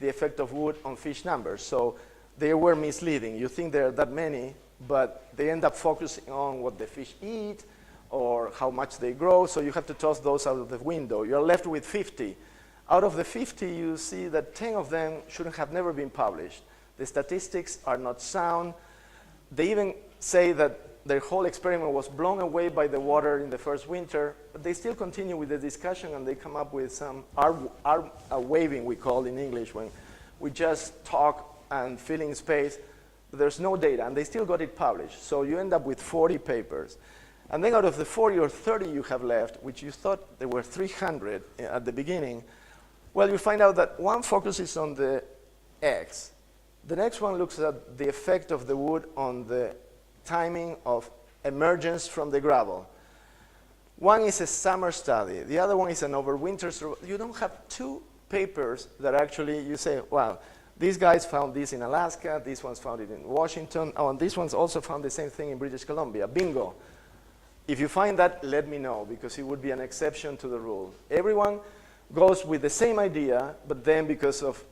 the effect of wood on fish numbers. So they were misleading. You think there are that many, but they end up focusing on what the fish eat or how much they grow, so you have to toss those out of the window. You're left with 50. Out of the 50, you see that 10 of them shouldn't have never been published. The statistics are not sound. They even say that their whole experiment was blown away by the water in the first winter, but they still continue with the discussion and they come up with some arm waving, we call in English, when we just talk and fill in space. There's no data, and they still got it published. So you end up with 40 papers. And then out of the 40 or 30 you have left, which you thought there were 300 at the beginning, well, you find out that one focuses on the eggs. The next one looks at the effect of the wood on the timing of emergence from the gravel. One is a summer study. The other one is an overwinter survival. You don't have two papers that actually you say, wow, these guys found this in Alaska, this one's found it in Washington, oh, and this one's also found the same thing in British Columbia. Bingo. If you find that, let me know, because it would be an exception to the rule. Everyone goes with the same idea, but then because of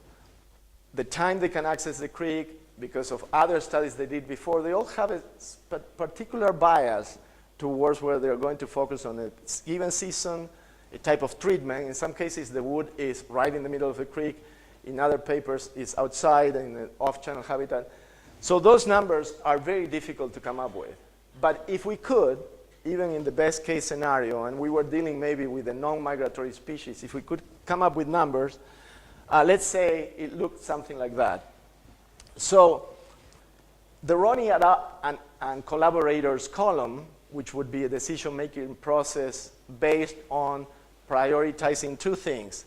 the time they can access the creek, because of other studies they did before, they all have a particular bias towards where they're going to focus on a given season, a type of treatment. In some cases, the wood is right in the middle of the creek. In other papers, it's outside in an off-channel habitat. So those numbers are very difficult to come up with. But if we could, even in the best case scenario, and we were dealing maybe with a non-migratory species, if we could come up with numbers, let's say it looked something like that. So the Ronnie and collaborators column, which would be a decision-making process based on prioritizing two things: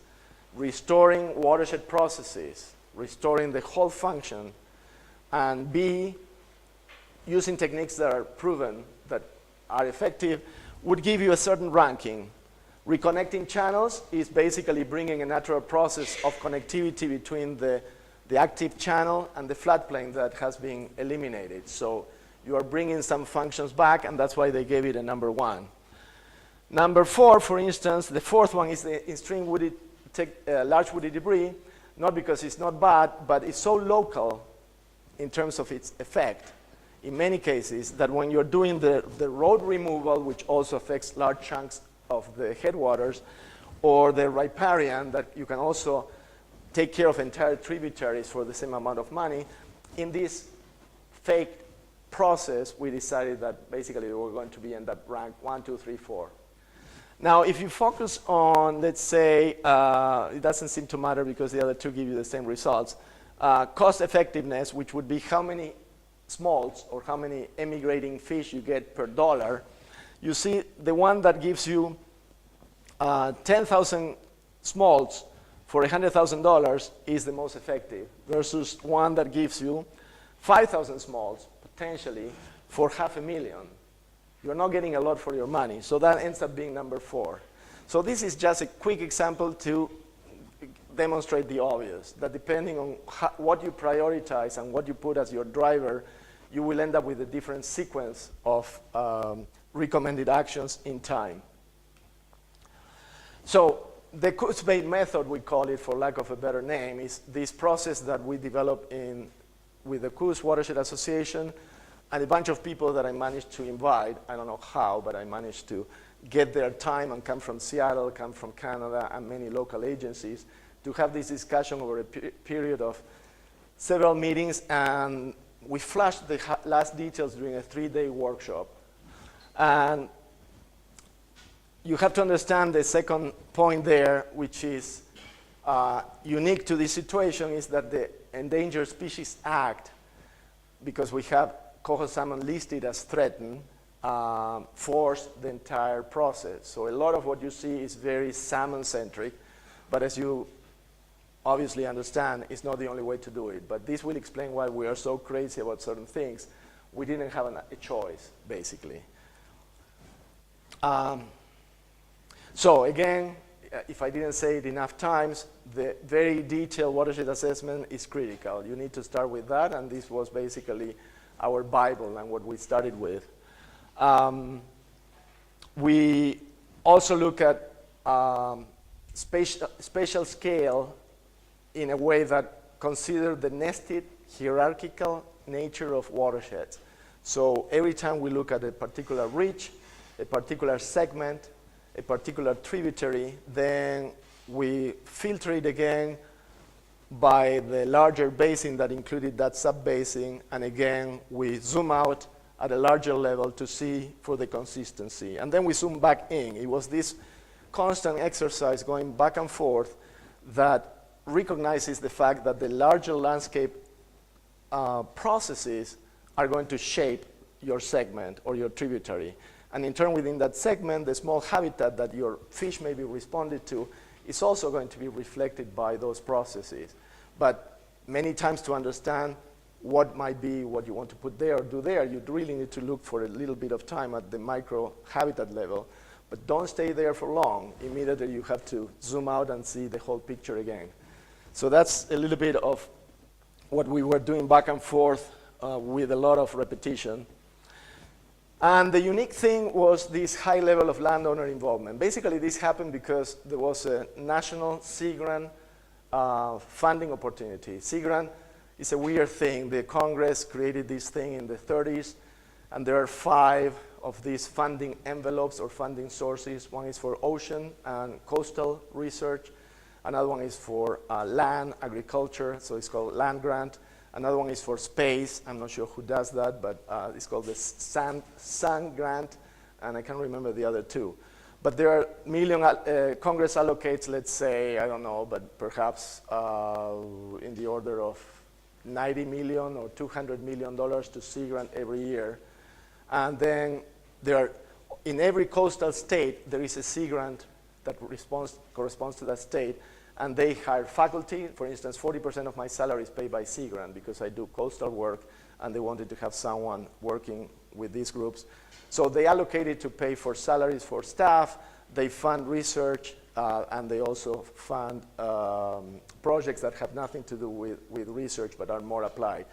restoring watershed processes, restoring the whole function, and B, using techniques that are proven, that are effective, would give you a certain ranking. Reconnecting channels is basically bringing a natural process of connectivity between the active channel and the floodplain that has been eliminated. So you are bringing some functions back, and that's why they gave it a number 1. Number 4, for instance, the fourth one is the in-stream woody, large woody debris, not because it's not bad, but it's so local in terms of its effect, in many cases, that when you're doing the road removal, which also affects large chunks of the headwaters, or the riparian, that you can also take care of entire tributaries for the same amount of money, in this fake process, we decided that basically we were going to end up ranked 1, 2, 3, 4. Now, if you focus on, let's say, it doesn't seem to matter because the other two give you the same results, cost effectiveness, which would be how many smolts or how many emigrating fish you get per dollar, you see the one that gives you 10,000 smolts for $100,000 is the most effective, versus one that gives you 5,000 smolts, potentially, for $500,000. You're not getting a lot for your money, so that ends up being number 4. So this is just a quick example to demonstrate the obvious, that depending on what you prioritize and what you put as your driver, you will end up with a different sequence of recommended actions in time. So the Coos-Bait method, we call it for lack of a better name, is this process that we developed with the Coos Watershed Association and a bunch of people that I managed to invite. I don't know how, but I managed to get their time and come from Seattle, come from Canada, and many local agencies to have this discussion over a period of several meetings and we flashed the last details during a 3-day workshop. And you have to understand the second point there, which is unique to this situation, is that the Endangered Species Act, because we have coho salmon listed as threatened, forced the entire process. So a lot of what you see is very salmon-centric, but as you obviously understand, it's not the only way to do it. But this will explain why we are so crazy about certain things. We didn't have a choice, basically. So again, if I didn't say it enough times, the very detailed watershed assessment is critical. You need to start with that, and this was basically our Bible and what we started with. We also look at spatial scale in a way that consider the nested hierarchical nature of watersheds. So every time we look at a particular reach, a particular segment, a particular tributary, then we filter it again by the larger basin that included that sub-basin, and again, we zoom out at a larger level to see for the consistency. And then we zoom back in. It was this constant exercise going back and forth that recognizes the fact that the larger landscape processes are going to shape your segment or your tributary. And in turn, within that segment, the small habitat that your fish may be responded to is also going to be reflected by those processes. But many times, to understand what might be what you want to put there or do there, you really need to look for a little bit of time at the micro habitat level. But don't stay there for long. Immediately, you have to zoom out and see the whole picture again. So that's a little bit of what we were doing back and forth with a lot of repetition. And the unique thing was this high level of landowner involvement. Basically, this happened because there was a national Sea Grant funding opportunity. Sea Grant is a weird thing. The Congress created this thing in the 30s, and there are 5 of these funding envelopes or funding sources. One is for ocean and coastal research. Another one is for land, agriculture, so it's called land grant. Another one is for space. I'm not sure who does that, but it's called the Sun Grant, and I can't remember the other 2. But there are Congress allocates, let's say, I don't know, but perhaps in the order of $90 million or $200 million to Sea Grant every year. And then there are, in every coastal state, there is a Sea Grant that corresponds to that state. And they hire faculty. For instance, 40% of my salary is paid by Sea Grant because I do coastal work, and they wanted to have someone working with these groups. So they allocated to pay for salaries for staff. They fund research, and they also fund projects that have nothing to do with research but are more applied.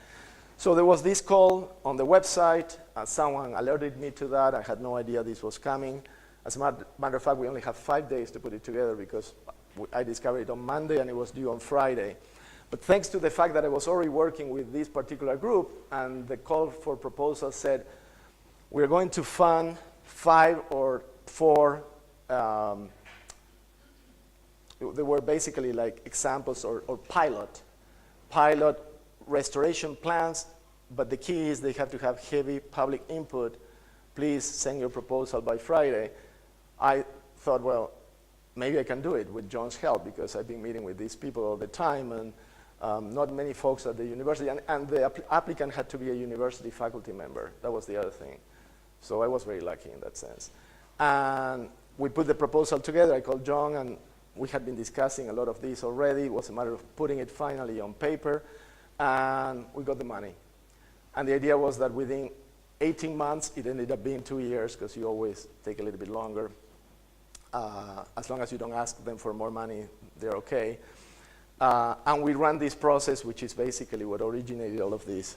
So there was this call on the website. Someone alerted me to that. I had no idea this was coming. As a matter of fact, we only have 5 days to put it together because I discovered it on Monday and it was due on Friday. But thanks to the fact that I was already working with this particular group, and the call for proposal said, we're going to fund 5 or 4, they were basically like examples or pilot restoration plans, but the key is they have to have heavy public input. Please send your proposal by Friday. I thought, well, maybe I can do it with John's help because I've been meeting with these people all the time, and not many folks at the university, and the applicant had to be a university faculty member. That was the other thing. So I was very lucky in that sense. And we put the proposal together. I called John, and we had been discussing a lot of this already. It was a matter of putting it finally on paper, and we got the money. And the idea was that within 18 months, it ended up being 2 years because you always take a little bit longer. As long as you don't ask them for more money, they're okay. And we ran this process, which is basically what originated all of this.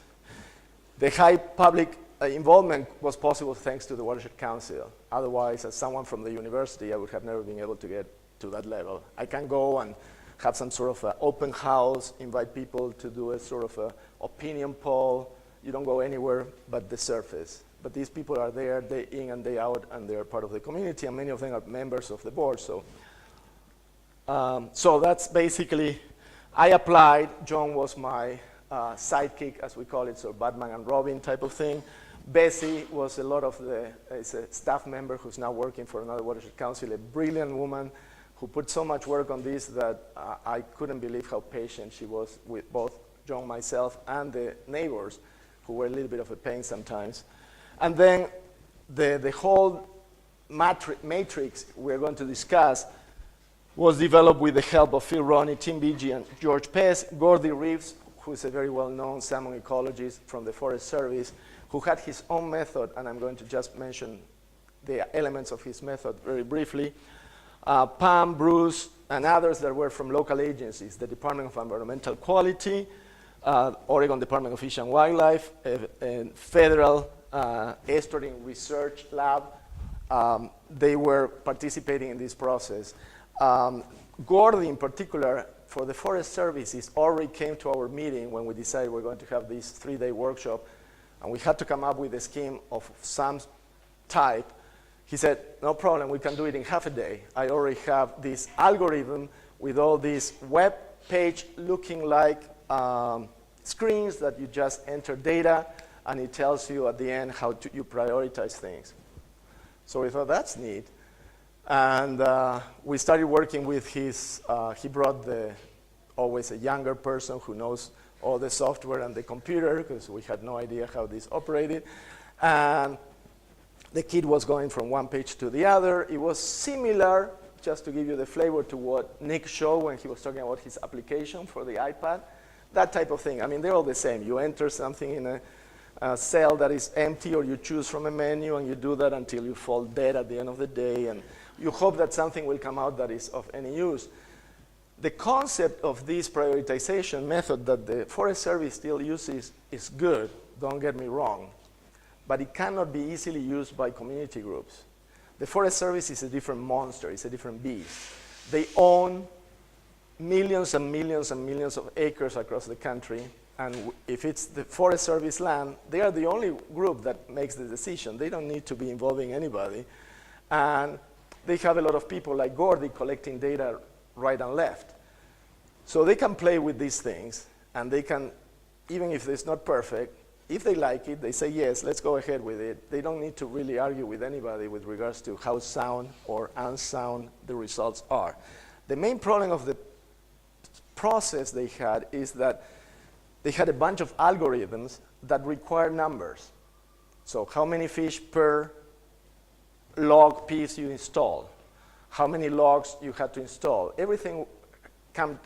The high public involvement was possible thanks to the Watershed Council. Otherwise, as someone from the university, I would have never been able to get to that level. I can go and have some sort of open house, invite people to do a sort of a opinion poll. You don't go anywhere but the surface. But these people are there day in and day out, and they're part of the community, and many of them are members of the board. So that's basically, I applied. John was my sidekick, as we call it, so Batman and Robin type of thing. Bessie was is a staff member who's now working for another watershed council, a brilliant woman who put so much work on this that I couldn't believe how patient she was with both John, myself, and the neighbors, who were a little bit of a pain sometimes. And then the whole matrix we're going to discuss was developed with the help of Phil Roney, Tim Beege, and George Pez. Gordy Reeves, who is a very well-known salmon ecologist from the Forest Service, who had his own method, and I'm going to just mention the elements of his method very briefly. Pam, Bruce, and others that were from local agencies, the Department of Environmental Quality, Oregon Department of Fish and Wildlife, and Federal Estuarine Research Lab. They were participating in this process. Gordy, in particular, for the Forest Services, already came to our meeting when we decided we're going to have this 3-day workshop, and we had to come up with a scheme of some type. He said, no problem, we can do it in half a day. I already have this algorithm with all these web page looking like screens that you just enter data, and it tells you at the end how you prioritize things. So we thought, that's neat. And we started working with he brought always a younger person who knows all the software and the computer, because we had no idea how this operated. And the kid was going from one page to the other. It was similar, just to give you the flavor, to what Nick showed when he was talking about his application for the iPad. That type of thing. I mean, they're all the same. You enter something in a cell that is empty, or you choose from a menu, and you do that until you fall dead at the end of the day, and you hope that something will come out that is of any use. The concept of this prioritization method that the Forest Service still uses is good, don't get me wrong, but it cannot be easily used by community groups. The Forest Service is a different monster, it's a different beast. They own millions and millions and millions of acres across the country, and if it's the Forest Service land, they are the only group that makes the decision. They don't need to be involving anybody. And they have a lot of people like Gordy collecting data right and left. So they can play with these things, and they can, even if it's not perfect, if they like it, they say, yes, let's go ahead with it. They don't need to really argue with anybody with regards to how sound or unsound the results are. The main problem of the process they had is that they had a bunch of algorithms that require numbers. So how many fish per log piece you install, how many logs you had to install. Everything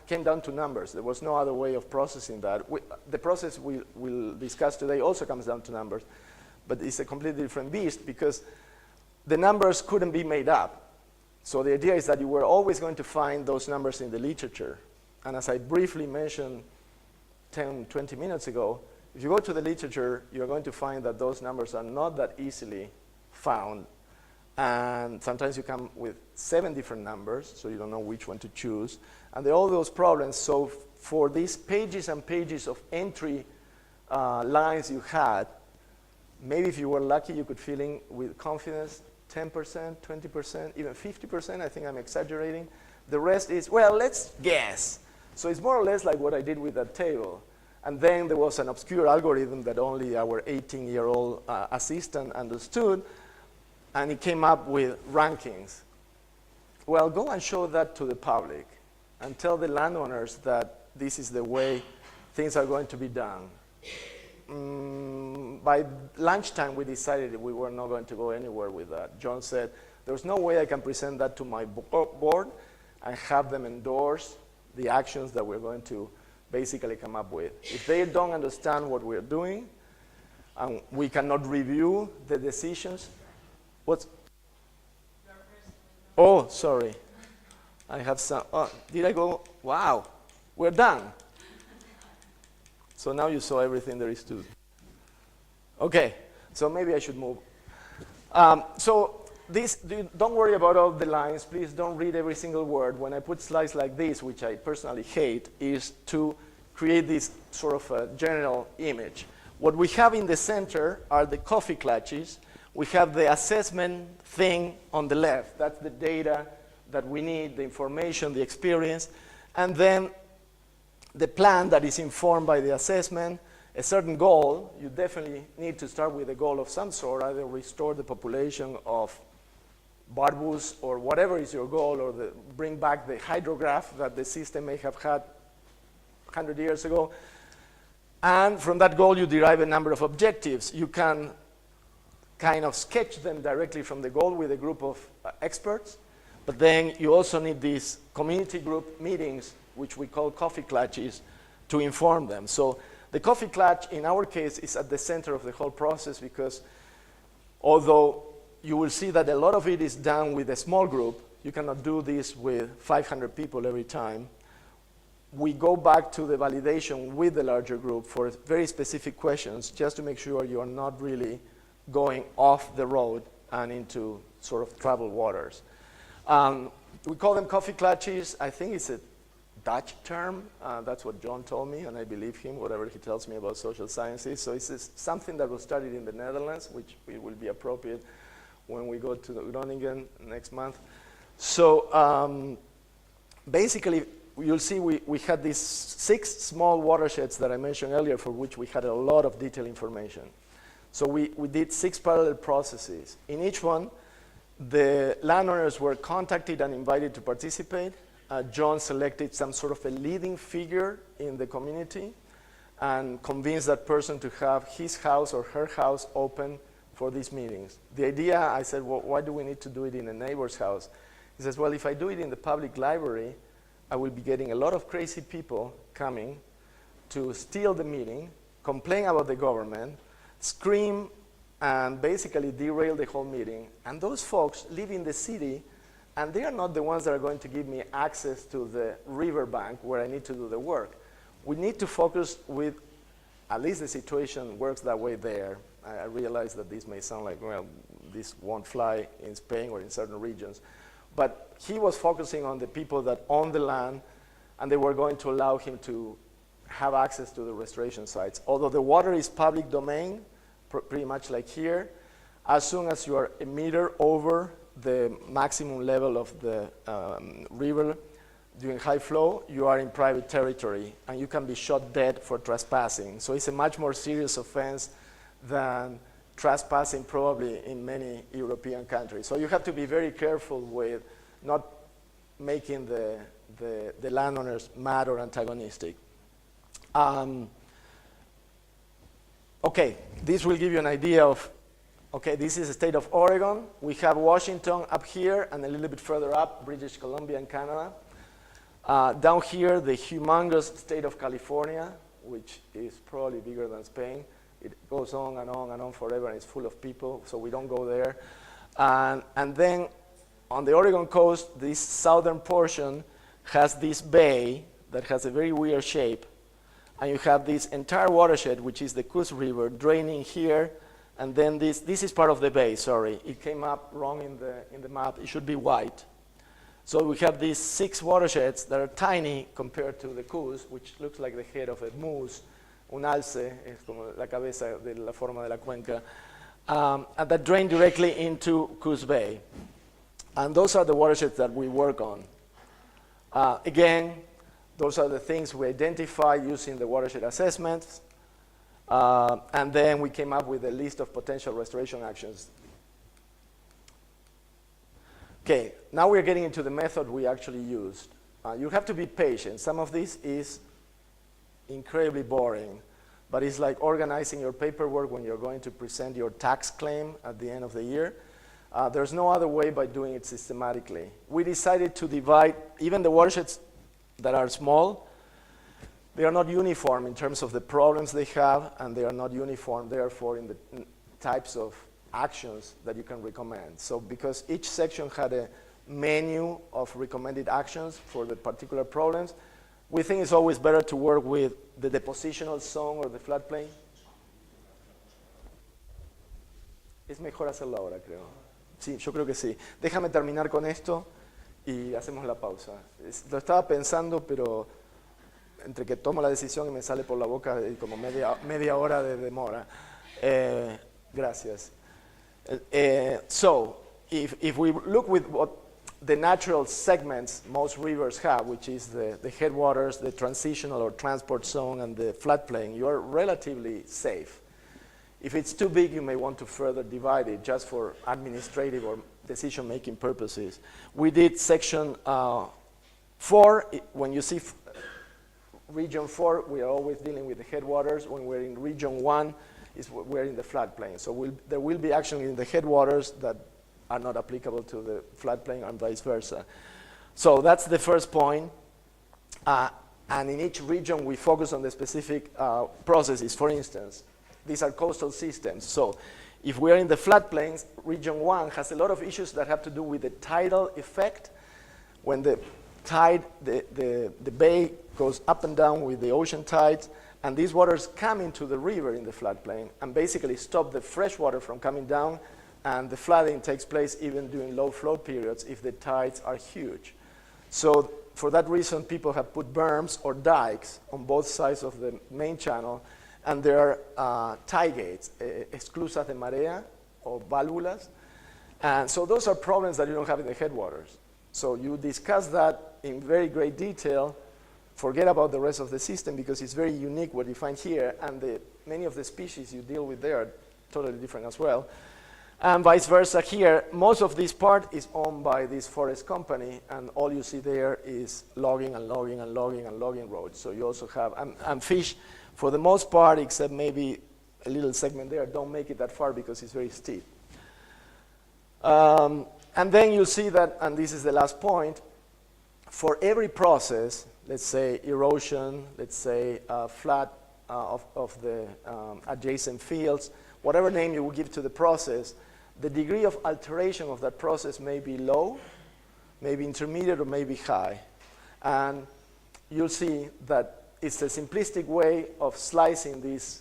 came down to numbers. There was no other way of processing that. The process we'll discuss today also comes down to numbers, but it's a completely different beast because the numbers couldn't be made up. So the idea is that you were always going to find those numbers in the literature. And as I briefly mentioned 10, 20 minutes ago, if you go to the literature, you're going to find that those numbers are not that easily found. And sometimes you come with 7 different numbers, so you don't know which one to choose. And there are all those problems. So for these pages and pages of entry lines you had, maybe if you were lucky, you could fill in with confidence 10%, 20%, even 50%. I think I'm exaggerating. The rest is, well, let's guess. So it's more or less like what I did with that table. And then there was an obscure algorithm that only our 18-year-old assistant understood, and it came up with rankings. Well, go and show that to the public and tell the landowners that this is the way things are going to be done. By lunchtime, we decided we were not going to go anywhere with that. John said, there's no way I can present that to my board and have them endorse the actions that we're going to basically come up with. If they don't understand what we're doing, and we cannot review the decisions, what's? Oh, sorry. I have some, did I go? Wow, we're done. So now you saw everything there is to. Okay, so maybe I should move. Don't worry about all the lines. Please don't read every single word. When I put slides like this, which I personally hate, is to create this sort of a general image. What we have in the center are the coffee clutches. We have the assessment thing on the left. That's the data that we need, the information, the experience. And then the plan that is informed by the assessment, a certain goal. You definitely need to start with a goal of some sort, either restore the population of Barbus or whatever is your goal, or bring back the hydrograph that the system may have had 100 years ago. And from that goal, you derive a number of objectives. You can kind of sketch them directly from the goal with a group of experts, but then you also need these community group meetings, which we call coffee clutches, to inform them. So the coffee clutch, in our case, is at the center of the whole process, because although you will see that a lot of it is done with a small group, you cannot do this with 500 people every time. We go back to the validation with the larger group for very specific questions, just to make sure you are not really going off the road and into sort of troubled waters. We call them coffee clutches. I think it's a Dutch term. That's what John told me, and I believe him, whatever he tells me about social sciences. So it's something that was studied in the Netherlands, which will be appropriate when we go to Groningen next month. So basically, you'll see we had these 6 small watersheds that I mentioned earlier, for which we had a lot of detailed information. So we did 6 parallel processes. In each one, the landowners were contacted and invited to participate. John selected some sort of a leading figure in the community and convinced that person to have his house or her house open for these meetings. The idea, I said, well, why do we need to do it in a neighbor's house? He says, well, if I do it in the public library, I will be getting a lot of crazy people coming to steal the meeting, complain about the government, scream, and basically derail the whole meeting. And those folks live in the city, and they are not the ones that are going to give me access to the riverbank where I need to do the work. We need to focus with, at least the situation works that way there. I realize that this may sound like, well, this won't fly in Spain or in certain regions. But he was focusing on the people that own the land, and they were going to allow him to have access to the restoration sites. Although the water is public domain, pretty much like here, as soon as you are a meter over the maximum level of the river during high flow, you are in private territory, and you can be shot dead for trespassing. So it's a much more serious offense than trespassing probably in many European countries. So you have to be very careful with not making the landowners mad or antagonistic. Okay, this will give you an idea of, okay, this is the state of Oregon. We have Washington up here, and a little bit further up, British Columbia and Canada. Down here, the humongous state of California, which is probably bigger than Spain. It goes on and on and on forever, and it's full of people, so we don't go there. And then on the Oregon coast, this southern portion has this bay that has a very weird shape, and you have this entire watershed, which is the Coos River, draining here, and then this is part of the bay, sorry. It came up wrong in the map. It should be white. So we have these 6 watersheds that are tiny compared to the Coos, which looks like the head of a moose. Un alce, es como la cabeza de la forma de la cuenca, and that drain directly into Coos Bay. And those are the watersheds that we work on. Again, those are the things we identify using the watershed assessments, and then we came up with a list of potential restoration actions. Okay, now we're getting into the method we actually used. You have to be patient. Some of this is incredibly boring, but it's like organizing your paperwork when you're going to present your tax claim at the end of the year. There's no other way by doing it systematically. We decided to divide even the watersheds that are small. They are not uniform in terms of the problems they have, and they are not uniform, therefore, in the types of actions that you can recommend. So because each section had a menu of recommended actions for the particular problems, we think it's always better to work with the depositional zone or the floodplain. Es mejor hacerlo ahora, creo. Sí, yo creo que sí. Déjame terminar con esto y hacemos la pausa. Lo estaba pensando, pero entre que tomo la decisión y me sale por la boca como media hora de demora. Gracias. So, if we look with what the natural segments most rivers have, which is the headwaters, the transitional or transport zone, and the floodplain, you are relatively safe. If it's too big, you may want to further divide it just for administrative or decision-making purposes. We did section 4. When you see region 4, we are always dealing with the headwaters. When we're in region 1, we're in the floodplain. So there will be action in the headwaters that are not applicable to the floodplain and vice versa. So that's the first point. And in each region, we focus on the specific processes. For instance, these are coastal systems. So if we are in the floodplains, region 1 has a lot of issues that have to do with the tidal effect. When the tide, the bay goes up and down with the ocean tides, and these waters come into the river in the floodplain and basically stop the fresh water from coming down, and the flooding takes place even during low flow periods if the tides are huge. So for that reason, people have put berms or dikes on both sides of the main channel, and there are tie gates, esclusas de marea or válvulas. And so those are problems that you don't have in the headwaters. So you discuss that in very great detail. Forget about the rest of the system because it's very unique what you find here, and many of the species you deal with there are totally different as well. And vice versa here, most of this part is owned by this forest company, and all you see there is logging and logging and logging and logging roads. So you also have, and fish, for the most part, except maybe a little segment there, don't make it that far because it's very steep. And then you'll see that, and this is the last point, for every process, let's say erosion, let's say flood of the adjacent fields, whatever name you will give to the process, the degree of alteration of that process may be low, maybe intermediate, or maybe high. And you'll see that it's a simplistic way of slicing this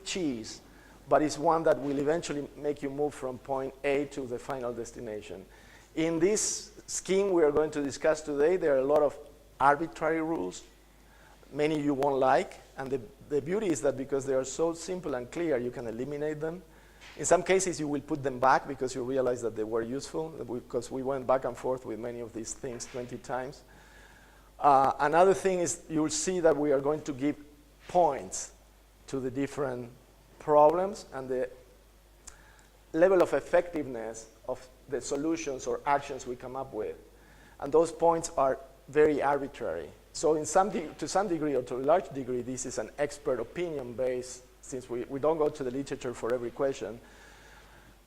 cheese, but it's one that will eventually make you move from point A to the final destination. In this scheme we are going to discuss today, there are a lot of arbitrary rules. Many you won't like, and the beauty is that because they are so simple and clear, you can eliminate them. In some cases, you will put them back because you realize that they were useful, because we went back and forth with many of these things 20 times. Another thing is you'll see that we are going to give points to the different problems and the level of effectiveness of the solutions or actions we come up with. And those points are very arbitrary. So to some degree or to a large degree, this is an expert opinion based, since we don't go to the literature for every question.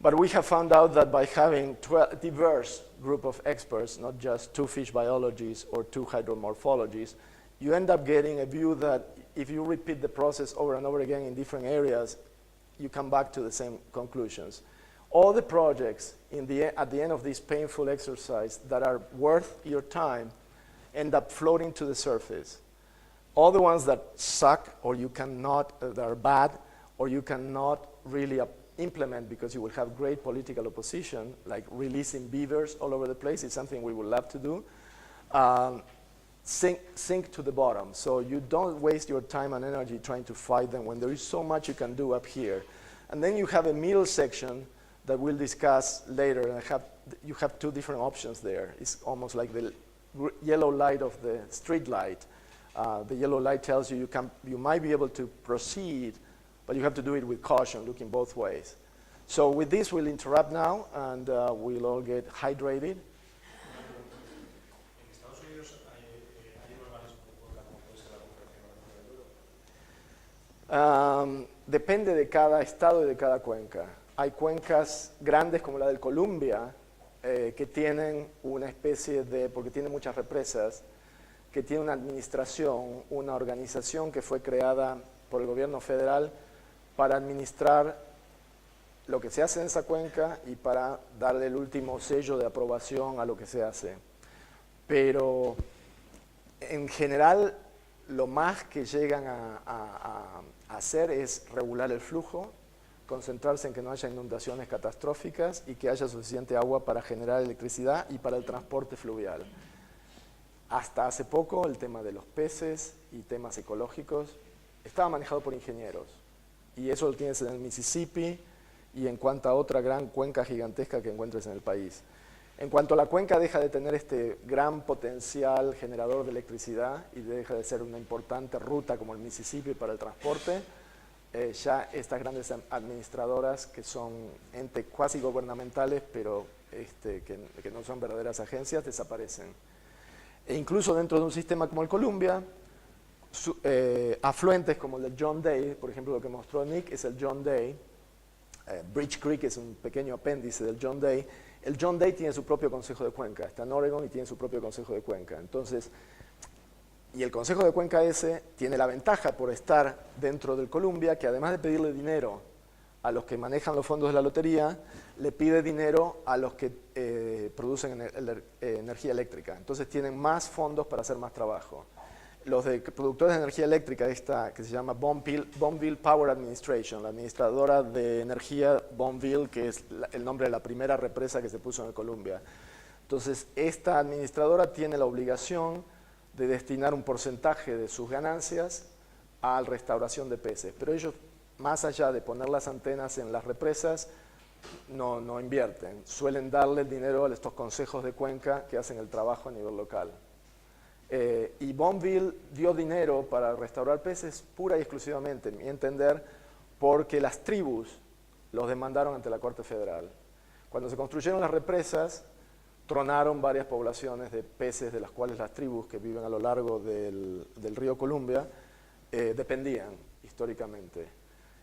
But we have found out that by having a diverse group of experts, not just 2 fish biologists or 2 hydromorphologists, you end up getting a view that if you repeat the process over and over again in different areas, you come back to the same conclusions. All the projects at the end of this painful exercise that are worth your time end up floating to the surface. All the ones that suck or you cannot, that are bad, or you cannot really implement because you will have great political opposition, like releasing beavers all over the place, it's something we would love to do, sink to the bottom. So you don't waste your time and energy trying to fight them when there is so much you can do up here. And then you have a middle section that we'll discuss later, and you have 2 different options there. It's almost like the yellow light of the street light. The yellow light tells you you might be able to proceed, but you have to do it with caution, looking both ways. So with this, we'll interrupt now, and we'll all get hydrated. Depende de cada estado y de cada cuenca. Hay cuencas grandes como la del Columbia, que tienen una especie de, porque tiene muchas represas, que tiene una administración, una organización que fue creada por el gobierno federal para administrar lo que se hace en esa cuenca y para darle el último sello de aprobación a lo que se hace. Pero en general lo más que llegan a hacer es regular el flujo, concentrarse en que no haya inundaciones catastróficas y que haya suficiente agua para generar electricidad y para el transporte fluvial. Hasta hace poco el tema de los peces y temas ecológicos estaba manejado por ingenieros, y eso lo tienes en el Mississippi y en cuanta otra gran cuenca gigantesca que encuentres en el país. En cuanto la cuenca deja de tener este gran potencial generador de electricidad y deja de ser una importante ruta como el Mississippi para el transporte, ya estas grandes administradoras, que son entes cuasi gubernamentales, pero que no son verdaderas agencias, desaparecen. E incluso dentro de un sistema como el Columbia, afluentes como el de John Day, por ejemplo, lo que mostró Nick es el John Day. Bridge Creek es un pequeño apéndice del John Day. El John Day tiene su propio consejo de cuenca, está en Oregon y tiene su propio consejo de cuenca. Entonces, y el consejo de cuenca ese tiene la ventaja por estar dentro del Columbia, que además de pedirle dinero a los que manejan los fondos de la lotería, le pide dinero a los que producen energía eléctrica. Entonces tienen más fondos para hacer más trabajo. Los de productores de energía eléctrica, esta que se llama Bonneville Power Administration, la administradora de energía Bonneville, que es el nombre de la primera represa que se puso en el Columbia. Entonces, esta administradora tiene la obligación de destinar un porcentaje de sus ganancias a la restauración de peces. Pero ellos, más allá de poner las antenas en las represas, no invierten. Suelen darle el dinero a estos consejos de cuenca que hacen el trabajo a nivel local. Y Bonneville dio dinero para restaurar peces pura y exclusivamente, en mi entender, porque las tribus los demandaron ante la Corte Federal. Cuando se construyeron las represas, tronaron varias poblaciones de peces de las cuales las tribus que viven a lo largo del río Columbia dependían históricamente.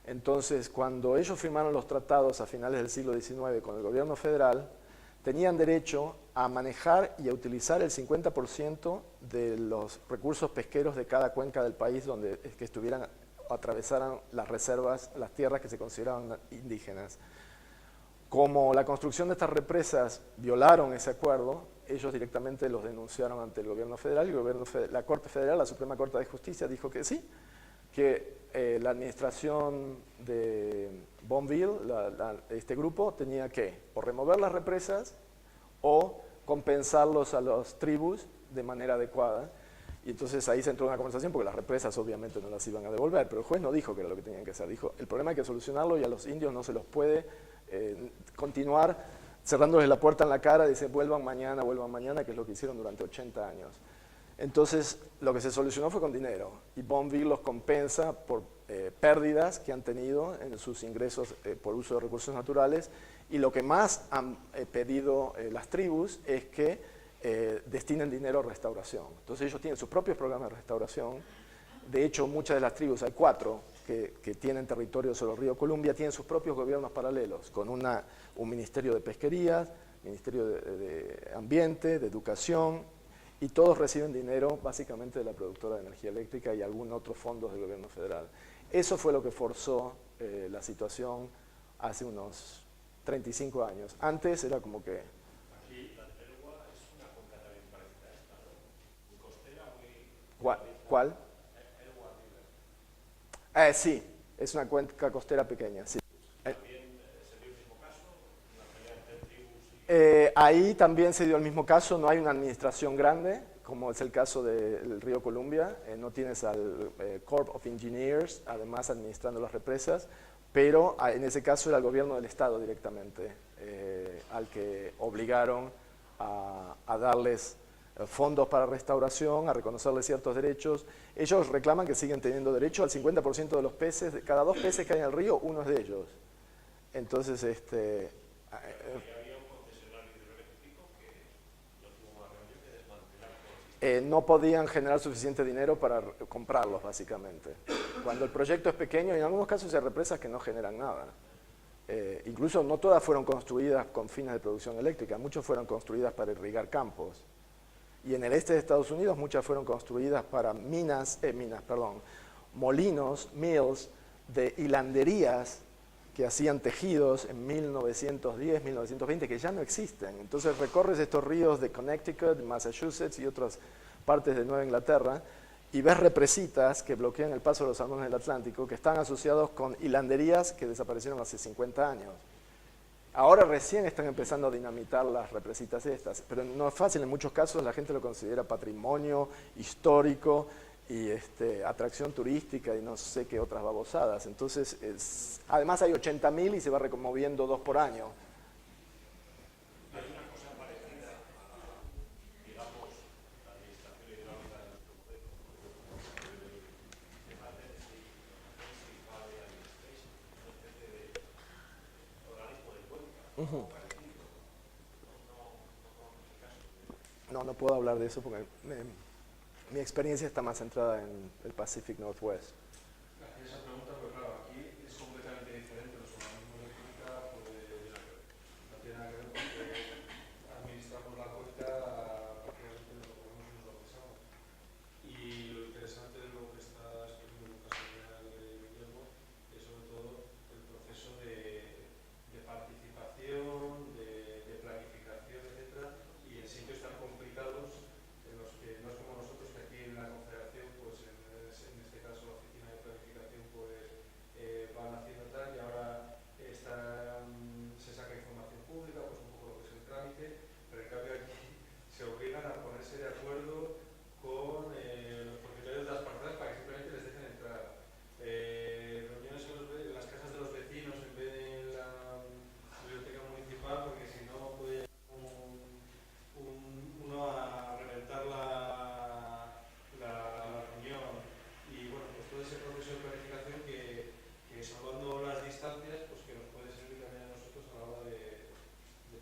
Entonces, cuando ellos firmaron los tratados a finales del siglo XIX con el gobierno federal, tenían derecho a manejar y a utilizar el 50% de los recursos pesqueros de cada cuenca del país donde que estuvieran o atravesaran las reservas, las tierras que se consideraban indígenas. Como la construcción de estas represas violaron ese acuerdo, ellos directamente los denunciaron ante el gobierno federal y la Corte Federal, la Suprema Corte de Justicia, dijo que sí, que la administración de Bonneville, este grupo, tenía que o remover las represas o compensarlos a las tribus de manera adecuada. Y entonces ahí se entró en una conversación porque las represas obviamente no las iban a devolver, pero el juez no dijo que era lo que tenían que hacer. Dijo, el problema hay que solucionarlo y a los indios no se los puede continuar cerrándoles la puerta en la cara y decir vuelvan mañana, que es lo que hicieron durante 80 años. Entonces, lo que se solucionó fue con dinero y Bonneville los compensa por pérdidas que han tenido en sus ingresos por uso de recursos naturales, y lo que más han pedido las tribus es que destinen dinero a restauración. Entonces ellos tienen sus propios programas de restauración. De hecho, muchas de las tribus, hay 4 que tienen territorio sobre el río Columbia, tienen sus propios gobiernos paralelos, con un ministerio de pesquerías, ministerio de ambiente, de educación, y todos reciben dinero básicamente de la productora de energía eléctrica y algún otro fondos del gobierno federal. Eso fue lo que forzó la situación hace unos 35 años. Antes era como que... Aquí la Elwha es una cuenca también parecida a esta, ¿no? Muy costera, muy... ¿Cuál? Elwha River. Sí, es una cuenca costera pequeña, sí. ¿También se dio el mismo caso? ¿Una pelea entre tribus y...? Ahí también se dio el mismo caso, no hay una administración grande, como es el caso del río Columbia, no tienes al Corps of Engineers, además administrando las represas, pero en ese caso era el gobierno del estado directamente, al que obligaron a darles fondos para restauración, a reconocerles ciertos derechos. Ellos reclaman que siguen teniendo derecho al 50% de los peces, de cada 2 peces que hay en el río, uno es de ellos. Entonces, no podían generar suficiente dinero para comprarlos, básicamente. Cuando el proyecto es pequeño, y en algunos casos hay represas que no generan nada. Incluso no todas fueron construidas con fines de producción eléctrica, muchas fueron construidas para irrigar campos. Y en el este de Estados Unidos muchas fueron construidas para molinos, mills, de hilanderías que hacían tejidos en 1910, 1920, que ya no existen. Entonces recorres estos ríos de Connecticut, Massachusetts y otras partes de Nueva Inglaterra y ves represitas que bloquean el paso de los salmones del Atlántico que están asociados con hilanderías que desaparecieron hace 50 años. Ahora recién están empezando a dinamitar las represitas estas, pero no es fácil, en muchos casos la gente lo considera patrimonio histórico y atracción turística y no sé qué otras babosadas. Entonces, además hay 80.000 y se va removiendo 2 por año. Hay una cosa parecida Ujú. No, no puedo hablar de eso porque mi experiencia está más centrada en el Pacific Northwest. Hacía esa pregunta, pero claro, aquí es completamente diferente. Los organismos de química pues, no tiene nada que ver porque administramos la cuenca prácticamente lo que comemos y nos lo pensamos. Y lo interesante de lo que está exponiendo Lucas General de Guillermo es sobre todo el proceso de participación, de planificación, etcétera, y en sitios tan complicados en los que no es como nosotros que aquí en la Confederación, pues en este caso la oficina de planificación, pues van haciendo tal y ahora se saca información pública, pues un poco lo que es el trámite, pero en cambio aquí se obligan a ponerse de acuerdo con los propietarios de las parcelas para que simplemente les dejen entrar. Reuniones en las casas de los vecinos en vez de en la biblioteca municipal, porque si no puede uno a reventar la reunión. Y bueno, pues todo ese proceso de planificación que salvando las distancias, pues que nos puede servir también a nosotros a la hora de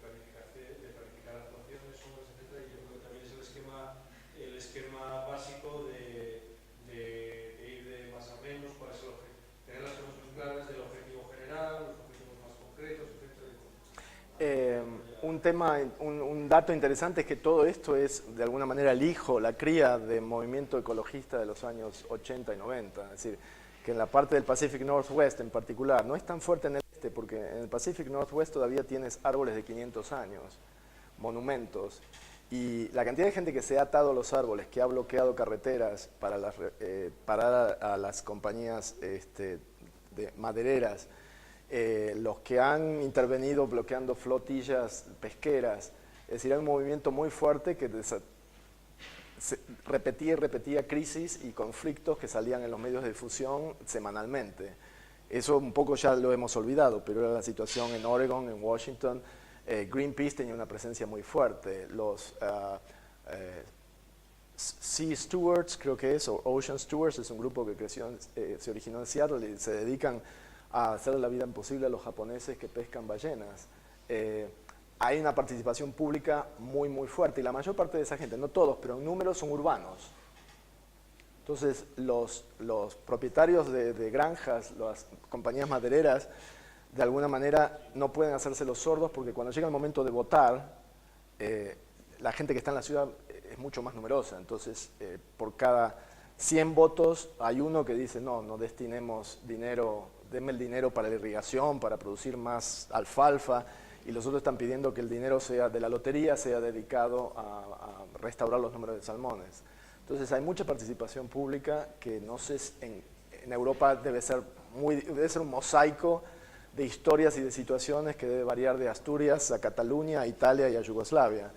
planificar actuaciones, obras, etcétera. Y yo creo que también es el esquema básico de ir de más a menos, cuál es el objetivo, tener las cosas muy claras del objetivo general, los objetivos más concretos, etcétera. Un dato interesante es que todo esto es de alguna manera el hijo, la cría del movimiento ecologista de los años 80 y 90. Es decir, que en la parte del Pacific Northwest en particular, no es tan fuerte en el este, porque en el Pacific Northwest todavía tienes árboles de 500 años, monumentos, y la cantidad de gente que se ha atado a los árboles, que ha bloqueado carreteras para a las compañías de madereras, los que han intervenido bloqueando flotillas pesqueras, es decir, hay un movimiento muy fuerte que repetía y repetía crisis y conflictos que salían en los medios de difusión semanalmente. Eso un poco ya lo hemos olvidado, pero era la situación en Oregon, en Washington. Greenpeace tenía una presencia muy fuerte. Los Sea Stewards, creo que es, o Ocean Stewards, es un grupo que se originó en Seattle y se dedican a hacer la vida imposible a los japoneses que pescan ballenas. Hay una participación pública muy, muy fuerte y la mayor parte de esa gente, no todos, pero en número son urbanos. Entonces, los propietarios de granjas, las compañías madereras, de alguna manera no pueden hacerse los sordos porque cuando llega el momento de votar, la gente que está en la ciudad es mucho más numerosa. Entonces, por cada 100 votos hay uno que dice, no, no destinemos dinero, denme el dinero para la irrigación, para producir más alfalfa, y los otros están pidiendo que el dinero sea de la lotería sea dedicado a restaurar los números de salmones. Entonces hay mucha participación pública que no sé, en Europa debe ser un mosaico de historias y de situaciones que debe variar de Asturias a Cataluña, a Italia y a Yugoslavia.